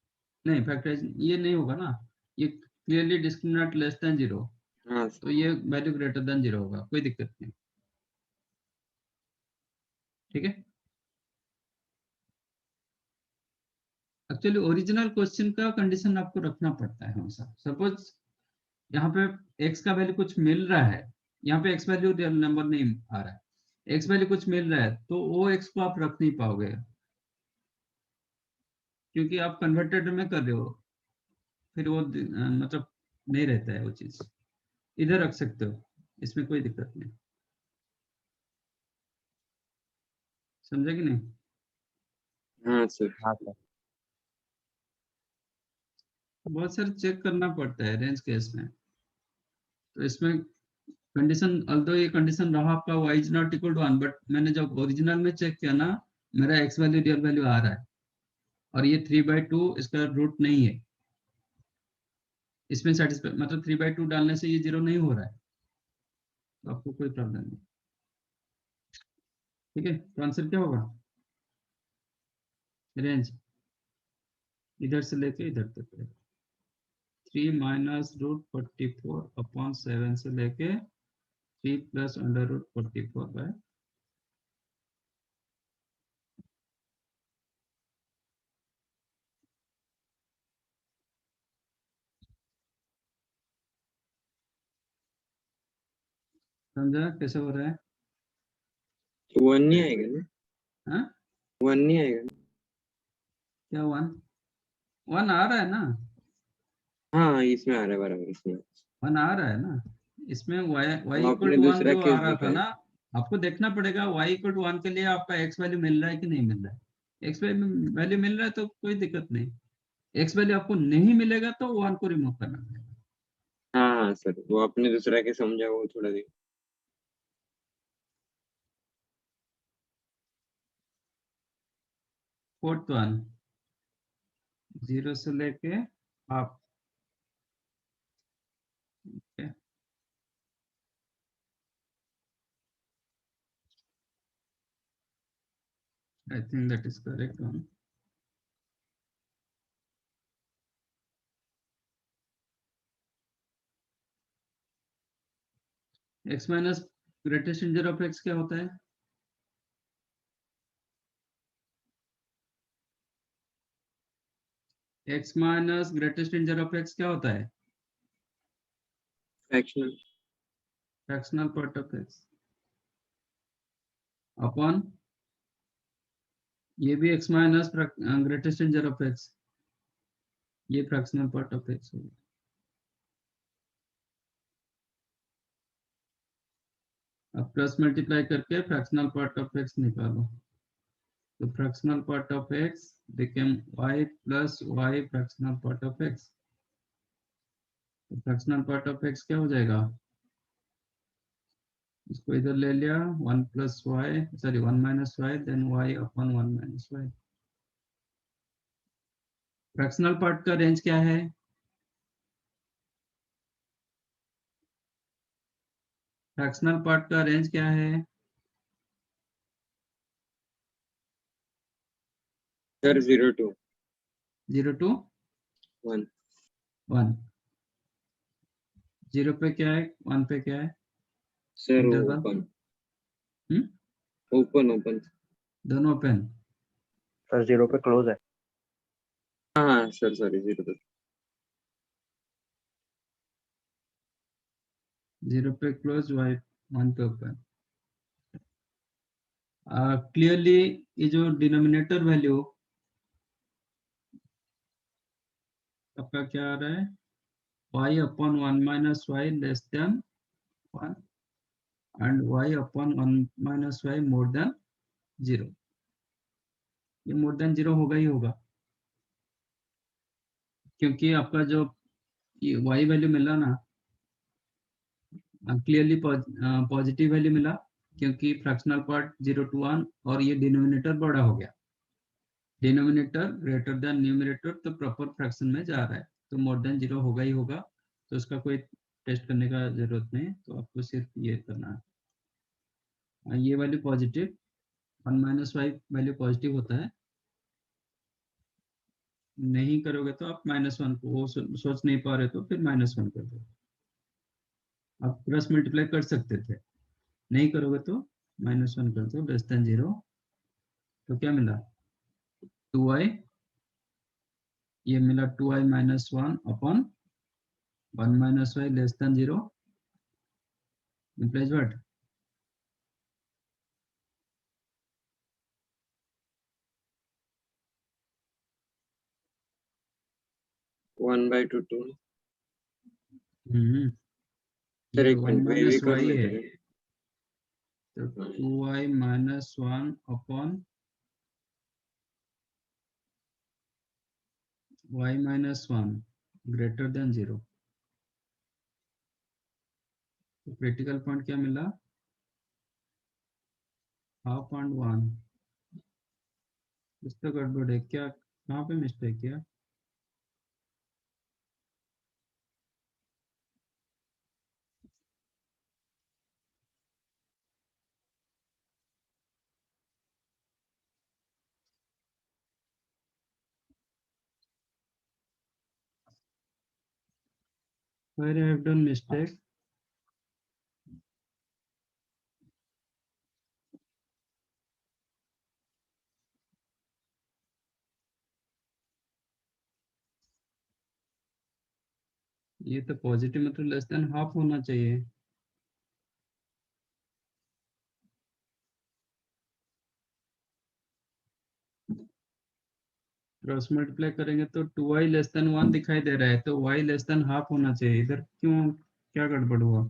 नहीं फैक्टराइज ये नहीं होगा ना, ये क्लियरली डिस्क्रिमिनेंट लेस देन 0, हाँ तो सर। ये वैल्यू ग्रेटर देन 0 होगा, कोई दिक्कत नहीं, ठीक है? एक्चुअली ओरिजिनल क्वेश्चन का कंडीशन आपको रखना पड़ता है हमेशा। सपोज यहाँ पे x का वैल्यू कुछ मिल रहा है, यहाँ पे x वैल्यू रियल नंबर नहीं आ रहा है, x वैल्यू कुछ मिल रहा है, तो वो x को आप रख नहीं पाओगे, क्योंकि आप कन्वर्टेड में कर रहे हो, फिर वो मतलब नहीं रहता है वो चीज, इधर रख सकते हो, इसमें कोई दिक्कत नहीं। समझे कि नहीं? हाँ सर। हाँ सर। बहुत सारे चेक करना पड़ता है रेंज केस में। तो इसमें कंडीशन, अल्दो ये कंडीशन रहा आपका y is not equal to 1, but मैंने जब ओरिजिनल में चेक किया ना, मेरा x वैल्यू रियल वैल्यू आ रहा है, और ये 3/2 इसका रूट नहीं है, इसमें सेटिस्फाई, मतलब 3/2 डालने से ये 0 नहीं हो रहा है, तो आपको कोई प्रॉब्लम नहीं। ठीक है, तो आंसर क्या होगा? रेंज इधर से लेके इधर तक है, 3 माइनस रूट 44 अपॉन 7 से लेके 3 प्लस अंडर रूट 44/। समझा कैसे हो रहा है? 1 नहीं आएगा ना? हाँ, 1 नहीं आएगा ना? क्या 1 आ रहा है ना, हाँ इसमें आ रहा है बराबर, इसमें 1 आ रहा है ना, इसमें y वो इक्वल आपने टू 1 दूसरा जो आ केस रहा था दिखाया। ना, आपको देखना पड़ेगा y इक्वल टू 1 के लिए आपका x वैल्यू मिल रहा है कि नहीं मिल रहा है। x वैल्यू मिल रहा है तो कोई दिक्कत नहीं, x वैल्यू आपको नहीं मिलेगा तो 1 को रिमूव करना पड़ेगा। हाँ हाँ सर, वो आपने दूसरा के समझा, वो थोड़ा देर। फोर्थ वन 0 से लेके आप, I think that is correct one. x minus greatest integer of x क्या होता है? x minus greatest integer of x क्या होता है? Fractional. Fractional part of x upon, ये भी x minus greatest integer of x, ये फ्रैक्शनल पार्ट ऑफ x होगा। अब प्लस मल्टीप्लाई करके फ्रैक्शनल पार्ट ऑफ x निकालो, तो fractional part of x became y plus y fractional part of x। तो फ्रैक्शनल पार्ट ऑफ x क्या हो जाएगा? इसको इधर ले लिया, 1 plus y, sorry 1 minus y, then y upon 1 minus y. Fractional part का रेंज क्या है? फ्रैक्शनल पार्ट का रेंज क्या है? Sir 0 to 0 to 1। 1। 0 पे क्या है, 1 पे क्या है? Sir interval open open open. दोनों ओपन। सर 0 पे क्लोज है। हाँ हाँ सर, सॉरी 0 to। 0 पे क्लोज, y 1 पे ओपन। क्लियरली ये जो डिनोमिनेटर वैल्यू आपका क्या आ रहा है, y upon 1 minus y less than 1 and y upon 1 minus y more than 0। ये मोर देन 0 होगा ही होगा, क्योंकि आपका जो ये y वैल्यू मिला ना, क्लियरली पॉजिटिव वैल्यू मिला, क्योंकि फ्रैक्शनल पार्ट 0 to 1 और ये डिनोमिनेटर बड़ा हो गया, डिनोमिनेटर ग्रेटर देन न्यूमरेटर, तो प्रॉपर फ्रैक्शन में जा रहा है, तो मोर देन 0 होगा ही होगा। तो उसका कोई टेस्ट करने का जरूरत नहीं, तो आपको सिर्फ ये करना है। ये value positive, 1 minus y value positive होता है, नहीं करोगे तो आप -1 को वो सोच नहीं पा रहे तो फिर -1 कर दो। आप प्लस मल्टीप्लाई कर सकते थे, नहीं करोगे तो -1 कर दो, लेस देन 0। तो क्या मिला, 2y, ये मिला 2y minus 1 upon 1 minus y less than 0 implies what? 1/2 2। Hmm, sir ये एक 1 मिनट, मैं भी माइनस कर वाई है, लेता हूँ। तो 2y minus 1 upon y minus 1 greater than 0। तो क्रिटिकल पॉइंट क्या मिला? 1/2। इस तो गड़बड़ है क्या? कहाँ पे मिस्टेक किया? Where I have done mistake? ये तो पॉजिटिव मतलब लेस देन हाफ होना चाहिए। क्रॉस मल्टीप्लाई करेंगे तो 2y लेस देन 1 दिखाई दे रहा है, तो y लेस देन हाफ होना चाहिए। इधर क्यों, क्या गड़बड़ हुआ?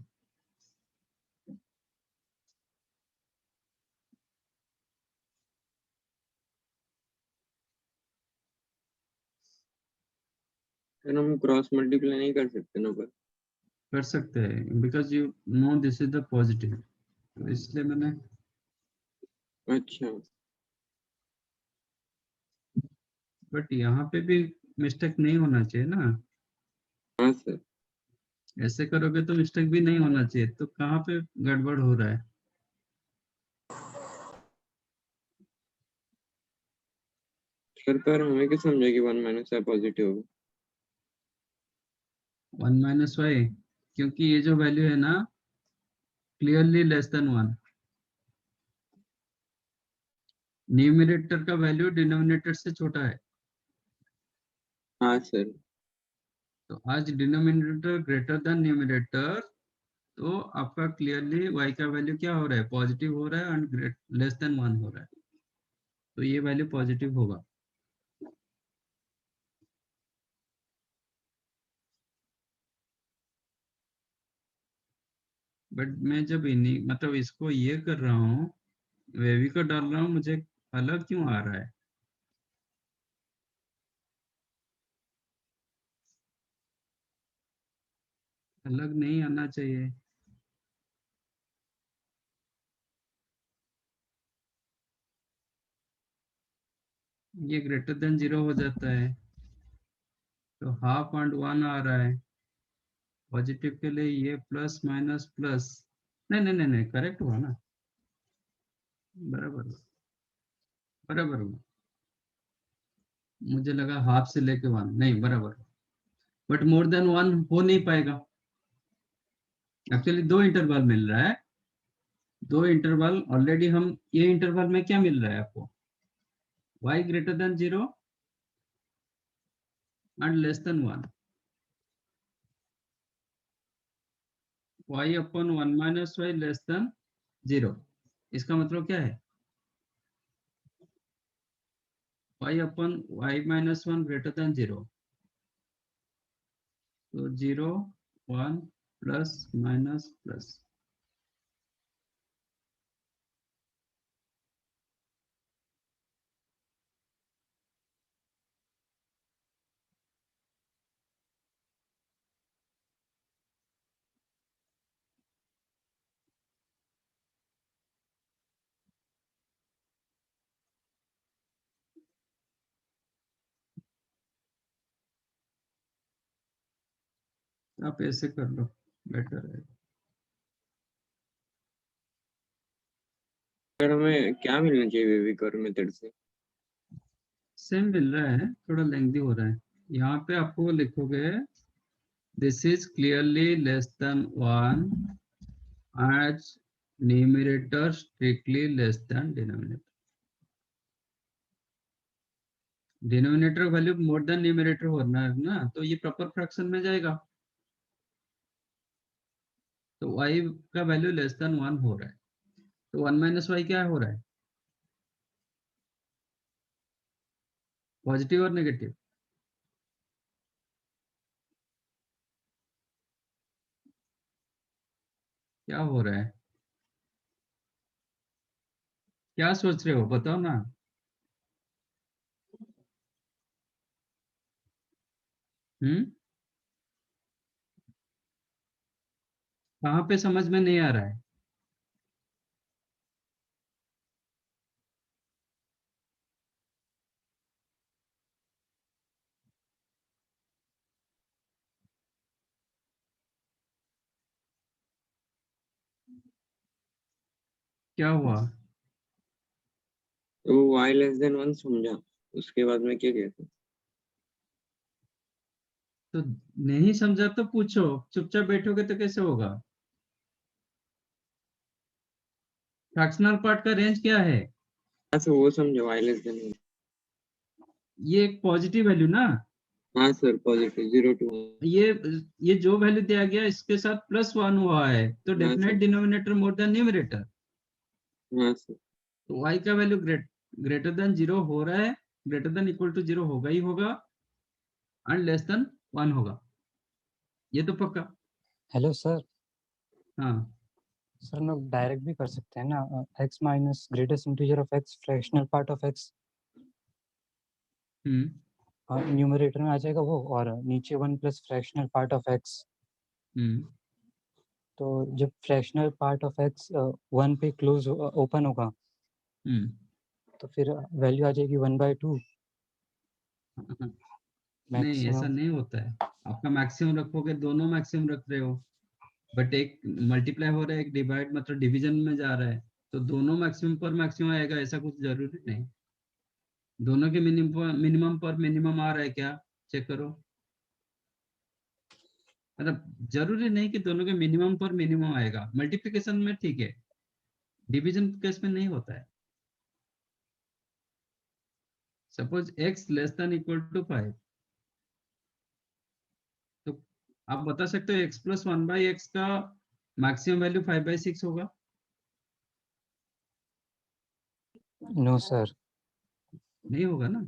फिर हम क्रॉस मल्टीप्लाई नहीं कर सकते ना पर। कर सकते हैं because you know this is the positive, तो इसलिए मैंने। अच्छा बट यहाँ पे भी मिस्टेक नहीं होना चाहिए ना। हाँ सर। ऐसे करोगे तो मिस्टेक भी नहीं होना चाहिए, तो कहाँ पे गड़बड़ हो रहा है? सर पर हमें क्या समझा कि 1 माइनस है पॉजिटिव होगा? 1 माइनस वाई, क्योंकि ये जो वैल्यू है ना क्लियरली लेस देन 1। न्यूमरेटर का वैल्यू डिनोमिनेटर से छोटा है, हाँ सर। तो आज डिनोमिनेटर ग्रेटर देन न्यूमरेटर, तो आपका क्लियरली y का वैल्यू क्या हो रहा है? पॉजिटिव हो रहा है एंड लेस देन 1 हो रहा है, तो ये वैल्यू पॉजिटिव होगा। बट मैं जब इन्हीं मतलब इसको ये कर रहा हूँ, वेवी को डाल रहा हूँ, मुझे अलग क्यों आ रहा है? अलग नहीं आना चाहिए। ये ग्रेटर देन 0 हो जाता है, तो हाफ एंड 1 आ रहा है। पॉजिटिव के लिए ये प्लस माइनस प्लस, नहीं नहीं नहीं नहीं, करेक्ट हुआ ना, बराबर हुआ, बराबर हुआ। मुझे लगा हाफ से लेके 1, नहीं बराबर। बट मोर देन 1 हो नहीं पाएगा। एक्चुअली दो इंटरवल मिल रहा है, दो इंटरवल ऑलरेडी। हम ये इंटरवल में क्या मिल रहा है आपको? y greater than 0 and less than 1। y upon 1 minus y less than 0। इसका मतलब क्या है? y upon y minus 1 greater than 0। तो 0 1 प्लस माइनस प्लस। आप ऐसे कर लो, बेटर है। सर हमें क्या मिलना चाहिए वेवी कर्व मेथड से? सेम मिल रहा है, थोड़ा लेंथी हो रहा है। यहाँ पे आपको लिखोगे this is clearly less than 1 as numerator strictly less than denominator। Denominator value more than numerator होना है ना, तो ये प्रॉपर फ्रैक्शन में जाएगा। तो y का वैल्यू लेस देन 1 हो रहा है, तो 1 माइनस वाई क्या हो रहा है? पॉजिटिव और नेगेटिव? क्या हो रहा है? क्या सोच रहे हो बताओ ना। हम्म, कहाँ पे समझ में नहीं आ रहा है? क्या हुआ? तो वो y लेस देन 1 समझा, उसके बाद में क्या कहते? तो नहीं समझा तो पूछो, चुपचाप बैठोगे तो कैसे होगा? फ्रैक्शनल पार्ट का रेंज क्या है? हाँ सर वो समझो, y लेस देन 1। ये एक पॉजिटिव वैल्यू ना, हाँ सर पॉजिटिव 0 to 1। ये ये जो वैल्यू दिया गया इसके साथ प्लस वन हुआ है तो हाँ definite sir. Denominator more than numerator. हाँ सर। तो y का वैल्यू ग्रेटर देन जीरो हो रहा है, greater than equal to zero होगा ही होगा, एंड लेस देन वन होगा, ये तो पक्का। Hello sir. हाँ, सर हम लोग डायरेक्ट भी कर सकते हैं ना, x minus greatest integer of x fractional part of x numerator में आ जाएगा वो, और नीचे 1 plus fractional part of x। हम्म, तो जब फ्रैक्शनल पार्ट ऑफ x 1 पे क्लोज ओपन होगा हम्म। तो फिर वैल्यू आ जाएगी 1/2 नहीं ऐसा मैक्सिमम। नहीं होता है, आपका मैक्सिमम रखोगे, दोनों मैक्सिमम रख रहे हो, बट एक मल्टीप्लाई हो रहा है, एक डिवाइड मतलब डिवीजन में जा रहा है, तो दोनों मैक्सिमम पर मैक्सिमम आएगा ऐसा कुछ जरूरी नहीं। दोनों के मिनिमम मिनिमम पर मिनिमम आ रहा है क्या, चेक करो। मतलब जरूरी नहीं कि दोनों के मिनिमम पर मिनिमम आएगा, मल्टीप्लिकेशन में ठीक है, डिवीजन केस में नहीं होता है। Suppose x less than equal to 5, तो आप बता सकते हो x plus one by x का मैक्सिमम वैल्यू 5/6 होगा? No sir. नहीं होगा ना।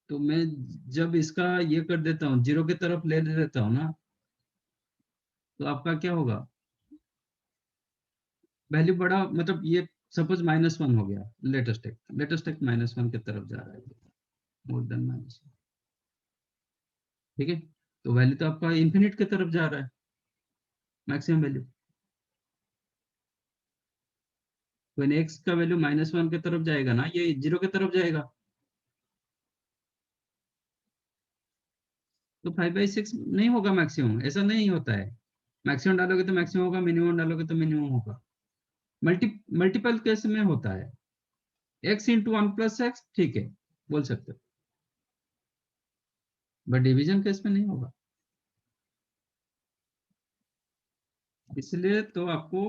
तो मैं जब इसका ये कर देता हूँ, जीरो की तरफ ले देता हूँ ना, तो आपका क्या होगा, वैल्यू बड़ा मतलब ये सपोज -1 हो गया, लेटेस्ट एक -1 की तरफ जा रहा है, मोर देन माइनस, ठीक है, तो वैल्यू तो आपका इन्फिनिट की तरफ जा रहा है, मैक्सिमम वैल्यू। व्हेन एक्स का वैल्यू -1 की तरफ जाएगा ना, ये जीरो की तरफ जाएगा, तो 5/6 नहीं होगा मैक्सिमम, ऐसा नहीं होता है। मैक्सिमम डालोगे तो मैक्सिमम होगा, मिनिमम डालोगे तो मिनिमम होगा। मल्टीपल केस में होता है, x into one plus x ठीक है, बोल सकते हो, बट डिवीजन केस में नहीं होगा। इसलिए तो आपको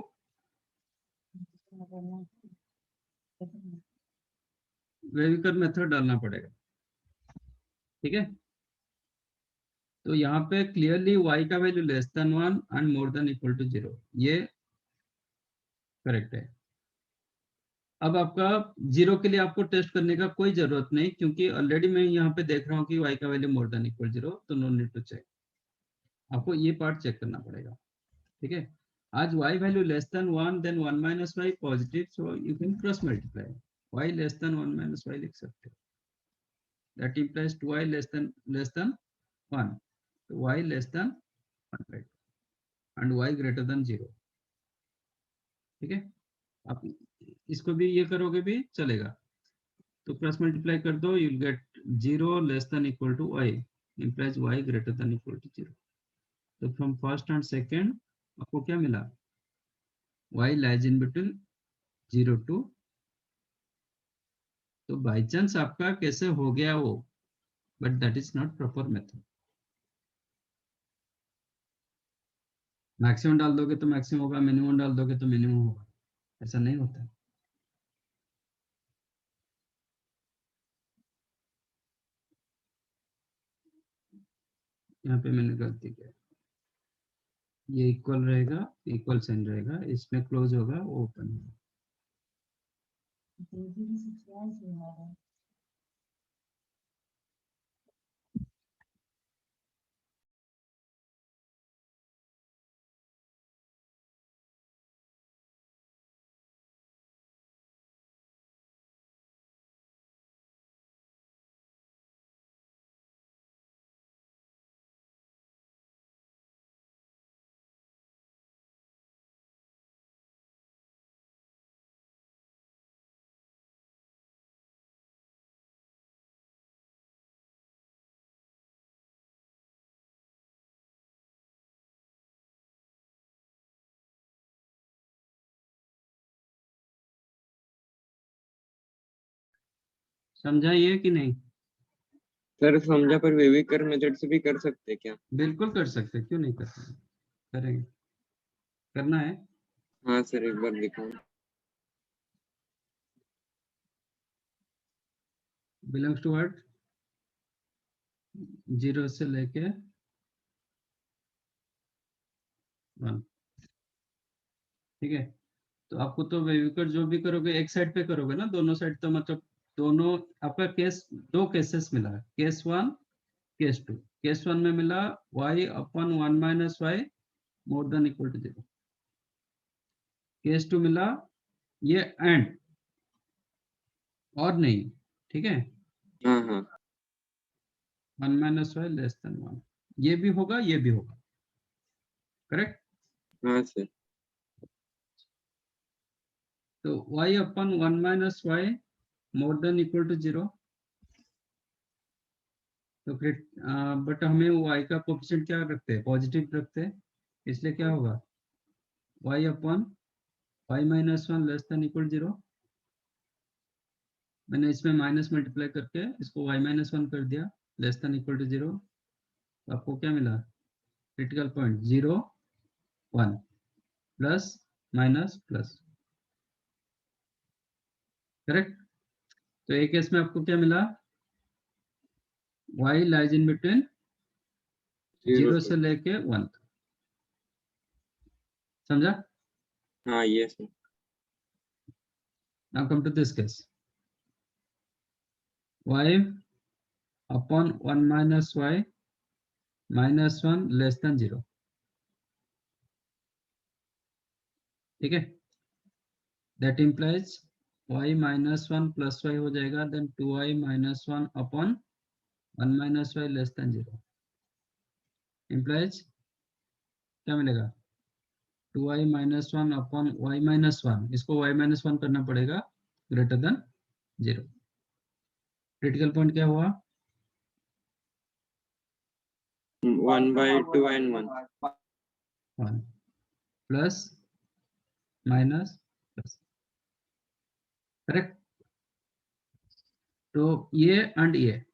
वेविकर मेथड डालना पड़ेगा, ठीक है। तो यहाँ पे क्लियरली y का value less than 1 and more than equal to 0, ये करेक्ट है। अब आपका जीरो के लिए आपको टेस्ट करने का कोई जरूरत नहीं, क्योंकि ऑलरेडी मैं यहाँ पे देख रहा हूँ कि y का वैल्यू मोर देन इक्वल 0, तो नो नीड टू चेक। आपको ये पार्ट चेक करना पड़ेगा, ठीक है। आज y value less than 1 then 1 minus y positive, so you can cross multiply, y less than 1 minus y लिख सकते हो, that implies 2y less than 1, तो y less than 1 and y greater than 0, ठीक है। आप इसको भी ये करोगे भी चलेगा, तो क्रॉस मल्टीप्लाई कर दो, you will get 0 less than equal to y implies y greater than equal to 0। तो फ्रॉम फर्स्ट एंड सेकंड आपको क्या मिला, y lies in between 0 to, तो बाई चांस आपका कैसे हो गया वो, but that is not proper method. Maximum डाल दोगे तो मैक्सिमम होगा, मिनिमम डाल दोगे तो मिनिमम होगा, ऐसा नहीं होता। यहाँ पे मैंने गलती किया, ये इक्वल रहेगा, इक्वल साइन रहेगा, इसमें क्लोज होगा, वो ओपन होगा। समझा ये कि नहीं? सर समझा, पर वेविकर मेथड से भी कर सकते क्या? बिल्कुल कर सकते, क्यों नहीं कर सकते, करेंगे। करना है। हाँ सर, एक बार दिखाओ। बिलोंग्स टू व्हाट, 0 से लेके 1, ठीक है। तो आपको तो वेविकर जो भी करोगे एक साइड पे करोगे ना, दोनों साइड, तो मतलब दोनों आपका केस, दो केसेस मिला, केस 1 केस 2। केस 1 में मिला y upon 1 minus y more than equal to 0। Case 2 मिला ये एंड और नहीं, ठीक है, हाँ हाँ 1 माइनस वाई लेस देन 1, ये भी होगा ये भी होगा, करेक्ट। हाँ सर। तो y upon 1 minus y more than equal to 0, तो बट हमें y का कोफिशिएंट क्या रखते हैं, पॉजिटिव रखते हैं, इसलिए क्या होगा y अपन y minus 1 less than equal 0। मैंने इसमें माइनस मल्टीप्लाई करके इसको y माइनस 1 कर दिया, लेस देन इक्वल टू 0। तो आपको क्या मिला, critical point 0 1 plus minus plus, correct. तो एक केस में आपको क्या मिला, y लाइज इन बिटवीन 0 0 से। से लेके 1 तक, समझा। हाँ ये sir. Now come to this case, y upon 1 minus y minus 1 less than 0, ठीक है। That implies y minus 1 plus y हो जाएगा, then 2y minus 1 upon 1 minus y less than 0, implies क्या मिलेगा, 2y minus 1 upon y minus 1, इसको y minus 1 करना पड़ेगा ग्रेटर देन 0। क्रिटिकल पॉइंट क्या हुआ, 1/2 and 1। 1 plus minus plus, correct. तो ये एंड ये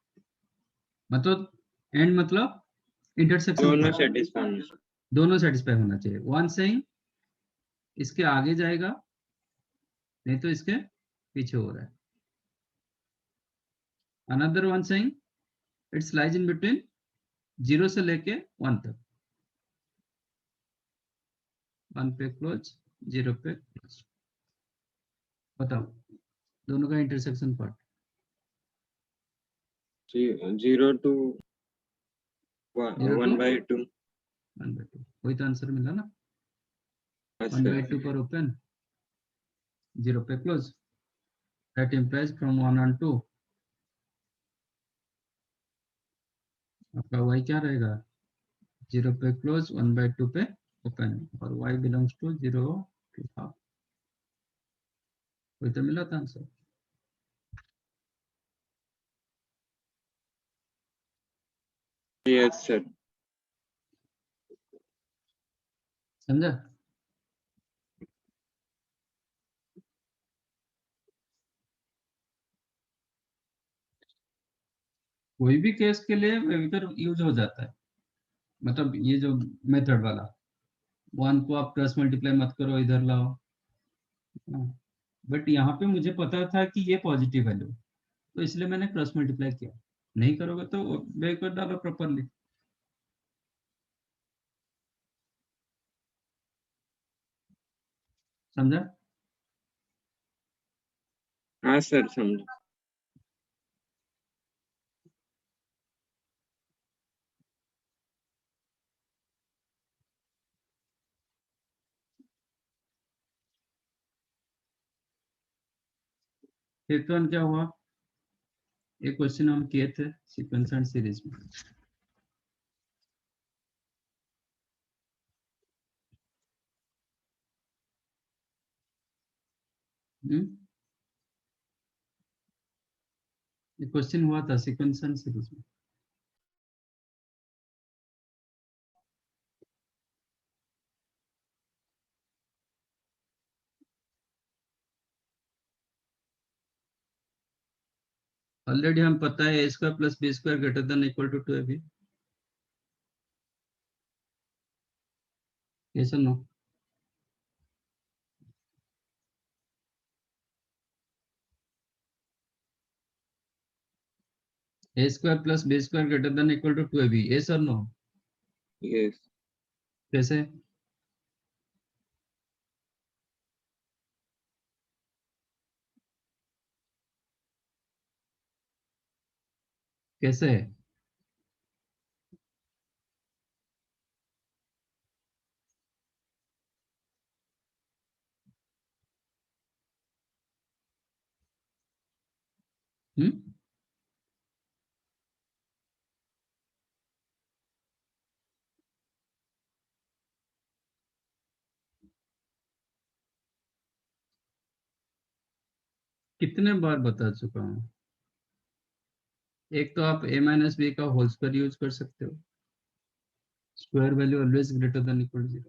मतलब एंड मतलब इंटरसेक्शन दोनों पॉइंट, सेटिस्फाई होने चाहिए। दोनों सेटिस्फाई होना चाहिए। वन सेइंग इसके आगे जाएगा, नहीं तो इसके पीछे हो रहा है। Another one saying it's lies in between 0 से लेके 1 तक, 1 पे क्लोज 0 पे क्लोज। बताओ दोनों का इंटरसेक्शन पॉइंट 0 to 0 टू 1/2। 1/2, वही तो आंसर मिला ना, अच्छा 1/2 पर ओपन 0 पे close, that implies from 1 and 2 आपका y क्या रहेगा, 0 पे क्लोज 1/2 पे ओपन, और y belongs to 0 to half, वही तो मिला था आंसर। Yes sir. समझा। कोई भी केस के लिए वेविकर यूज हो जाता है, मतलब ये जो मेथड वाला, 1 को आप क्रॉस मल्टीप्लाई मत करो, इधर लाओ, बट यहाँ पे मुझे पता था कि ये पॉजिटिव वैल्यू, तो इसलिए मैंने क्रॉस मल्टीप्लाई किया। नहीं करोगे तो वेविकर डालो प्रॉपरली, समझा। हाँ सर समझा। फिफ्थ वन क्या हुआ, एक क्वेश्चन हम किए थे सीक्वेंस एंड सीरीज में, एक क्वेश्चन हुआ था सीक्वेंस एंड सीरीज में। ऑलरेडी हम पता है a square plus B square greater than equal to 2ab. yes or no? a square plus B square greater than equal to 2ab. yes or no? yes, कैसे? कैसे? हम्म. कितने बार बता चुका हूँ. एक तो आप a माइनस बी का होल स्क्वायर यूज कर सकते हो. Square value always greater than equal to 0.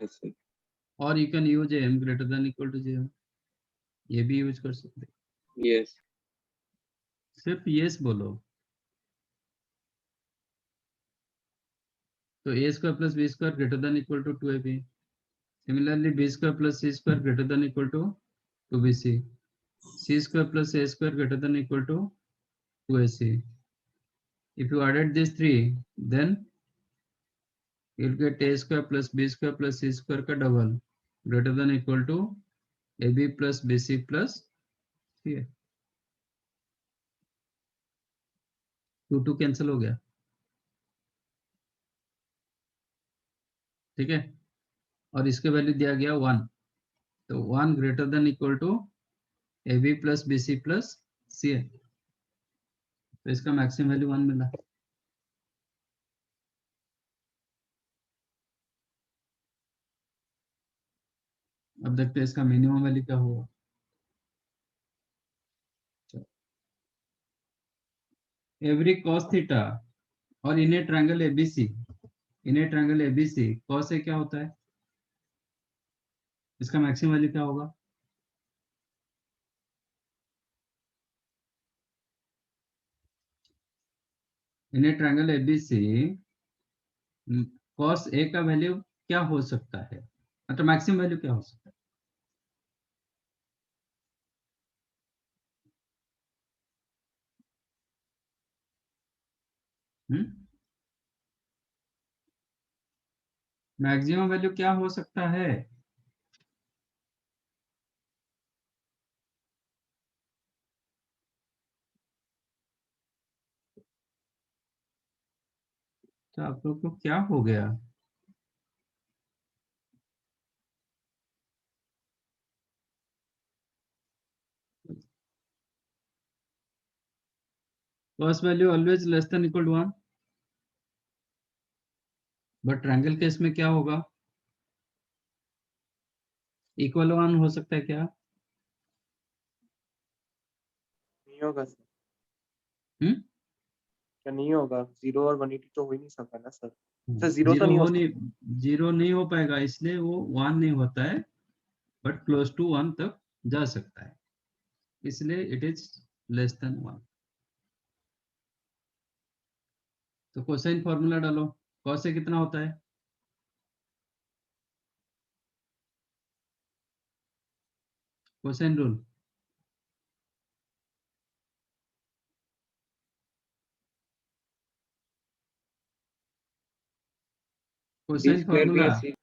yes, sir. और you can use m greater than equal to 0. ये भी यूज कर सकते हो. yes, सिर्फ यस बोलो. तो a square plus B square greater than equal to 2ab. Similarly b square plus c square greater than equal to 2bc. c square plus a square greater than equal to 2ac. If you added these three, then you'll get a square plus b square plus c square का double greater than equal to ab plus bc plus c. 2 cancel हो गया. ठीक है. और इसके वैल्यू दिया गया 1. तो 1 greater than equal to ab plus bc plus c है. तो इसका मैक्सिमम वैल्यू 1 मिला. अब देखते हैं इसका मिनिमम वैल्यू क्या होगा. एवरी cos थीटा और in a triangle ABC. In a triangle ABC cos A क्या होता है. इसका मैक्सिमम वैल्यू क्या होगा. In a triangle ABC cos A का वैल्यू क्या हो सकता है. मतलब मैक्सिमम वैल्यू क्या हो सकता है. मैक्सिमम वैल्यू क्या हो सकता है. तो आप लोग को क्या हो गया. cos value always less than equal to 1. But triangle case में क्या होगा. इक्वल 1 हो सकता है क्या. नहीं होगा सर. हम्म. क्या नहीं होगा. 0 और 180 तो हो ही नहीं सकता ना सर. सर 0 तो जीरो नहीं हो हो सकता. नहीं. जीरो नहीं हो पाएगा इसलिए वो 1 नहीं होता है. बट क्लोज टू 1 तक जा सकता है. इसलिए इट इज लेस देन 1. तो कोसाइन फॉर्मूला डालो. cos से कितना होता है. Cosine rule. b cosine square formula. plus c,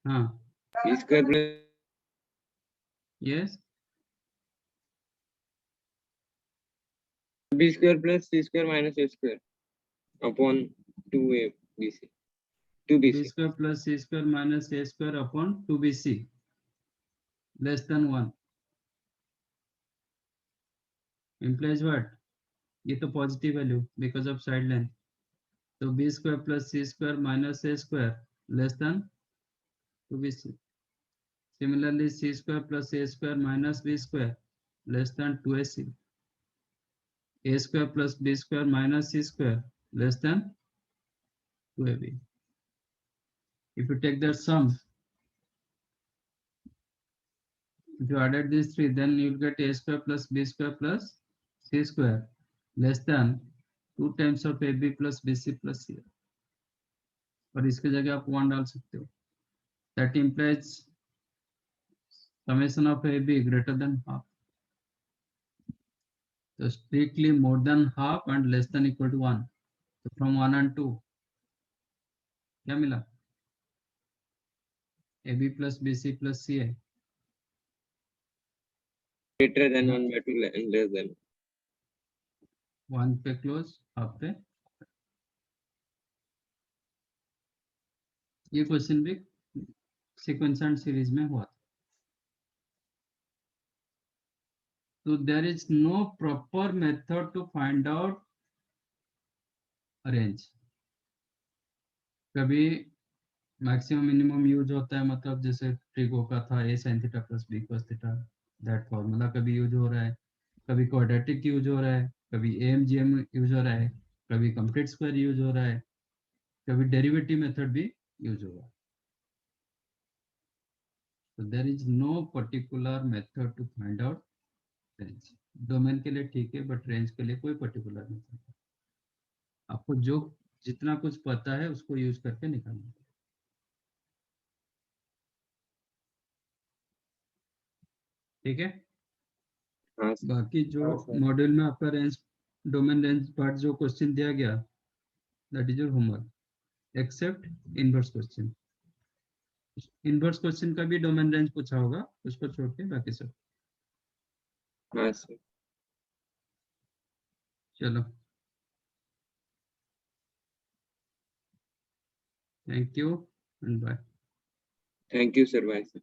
हाँ. b square plus yes. b square plus c square minus a square upon 2a bc, 2bc. b square plus C square minus A square upon 2bc less than 1 implies what. ये तो positive value because of side line. तो b square plus C square minus A square less than 2bc. Similarly, c square plus a square minus b square less than 2ac. A square plus b square minus c square less than 2ab. If you take their sum, if you added these three, then you'll get a square plus b square plus C square less than 2 times of A B plus B C plus C, और इसके जगह आप 1 डाल सकते हो। That implies summation of A B greater than half, तो strictly more than half and less than equal to 1, तो फ्रॉम 1 एंड 2 क्या मिला, A B plus B C plus C है, greater than 1/2 and less than 1 पे क्लोज, हाफ पे। ये क्वेश्चन भी सीक्वेंस एंड सीरीज में हुआ था। So there is no proper method to find out range. कभी मैक्सिमम मिनिमम यूज होता है, मतलब जैसे ट्रिगो का था a sin theta plus b cos theta, that formula कभी यूज हो रहा है, कभी क्वाड्रेटिक यूज हो रहा है, कभी AMGM यूज हो रहा है, कभी कंप्लीट स्क्वायर यूज हो रहा है, कभी डेरिवेटिव मेथड भी यूज हो रहा है। So there is no particular method to find out range. Domain के लिए ठीक है, बट रेंज के लिए कोई पर्टिकुलर मेथड, आपको जो जितना कुछ पता है उसको यूज करके निकालना। ठीक है, हाँ sir. बाकी जो हाँ, सर। मॉड्यूल में आपका रेंज डोमेन रेंज पार्ट जो क्वेश्चन दिया गया, that is your homework except inverse question. Inverse question का भी डोमेन रेंज पूछा होगा, उसको छोड़ के बाकी सब। हाँ sir. चलो, thank you and bye. Thank you sir. Bye sir.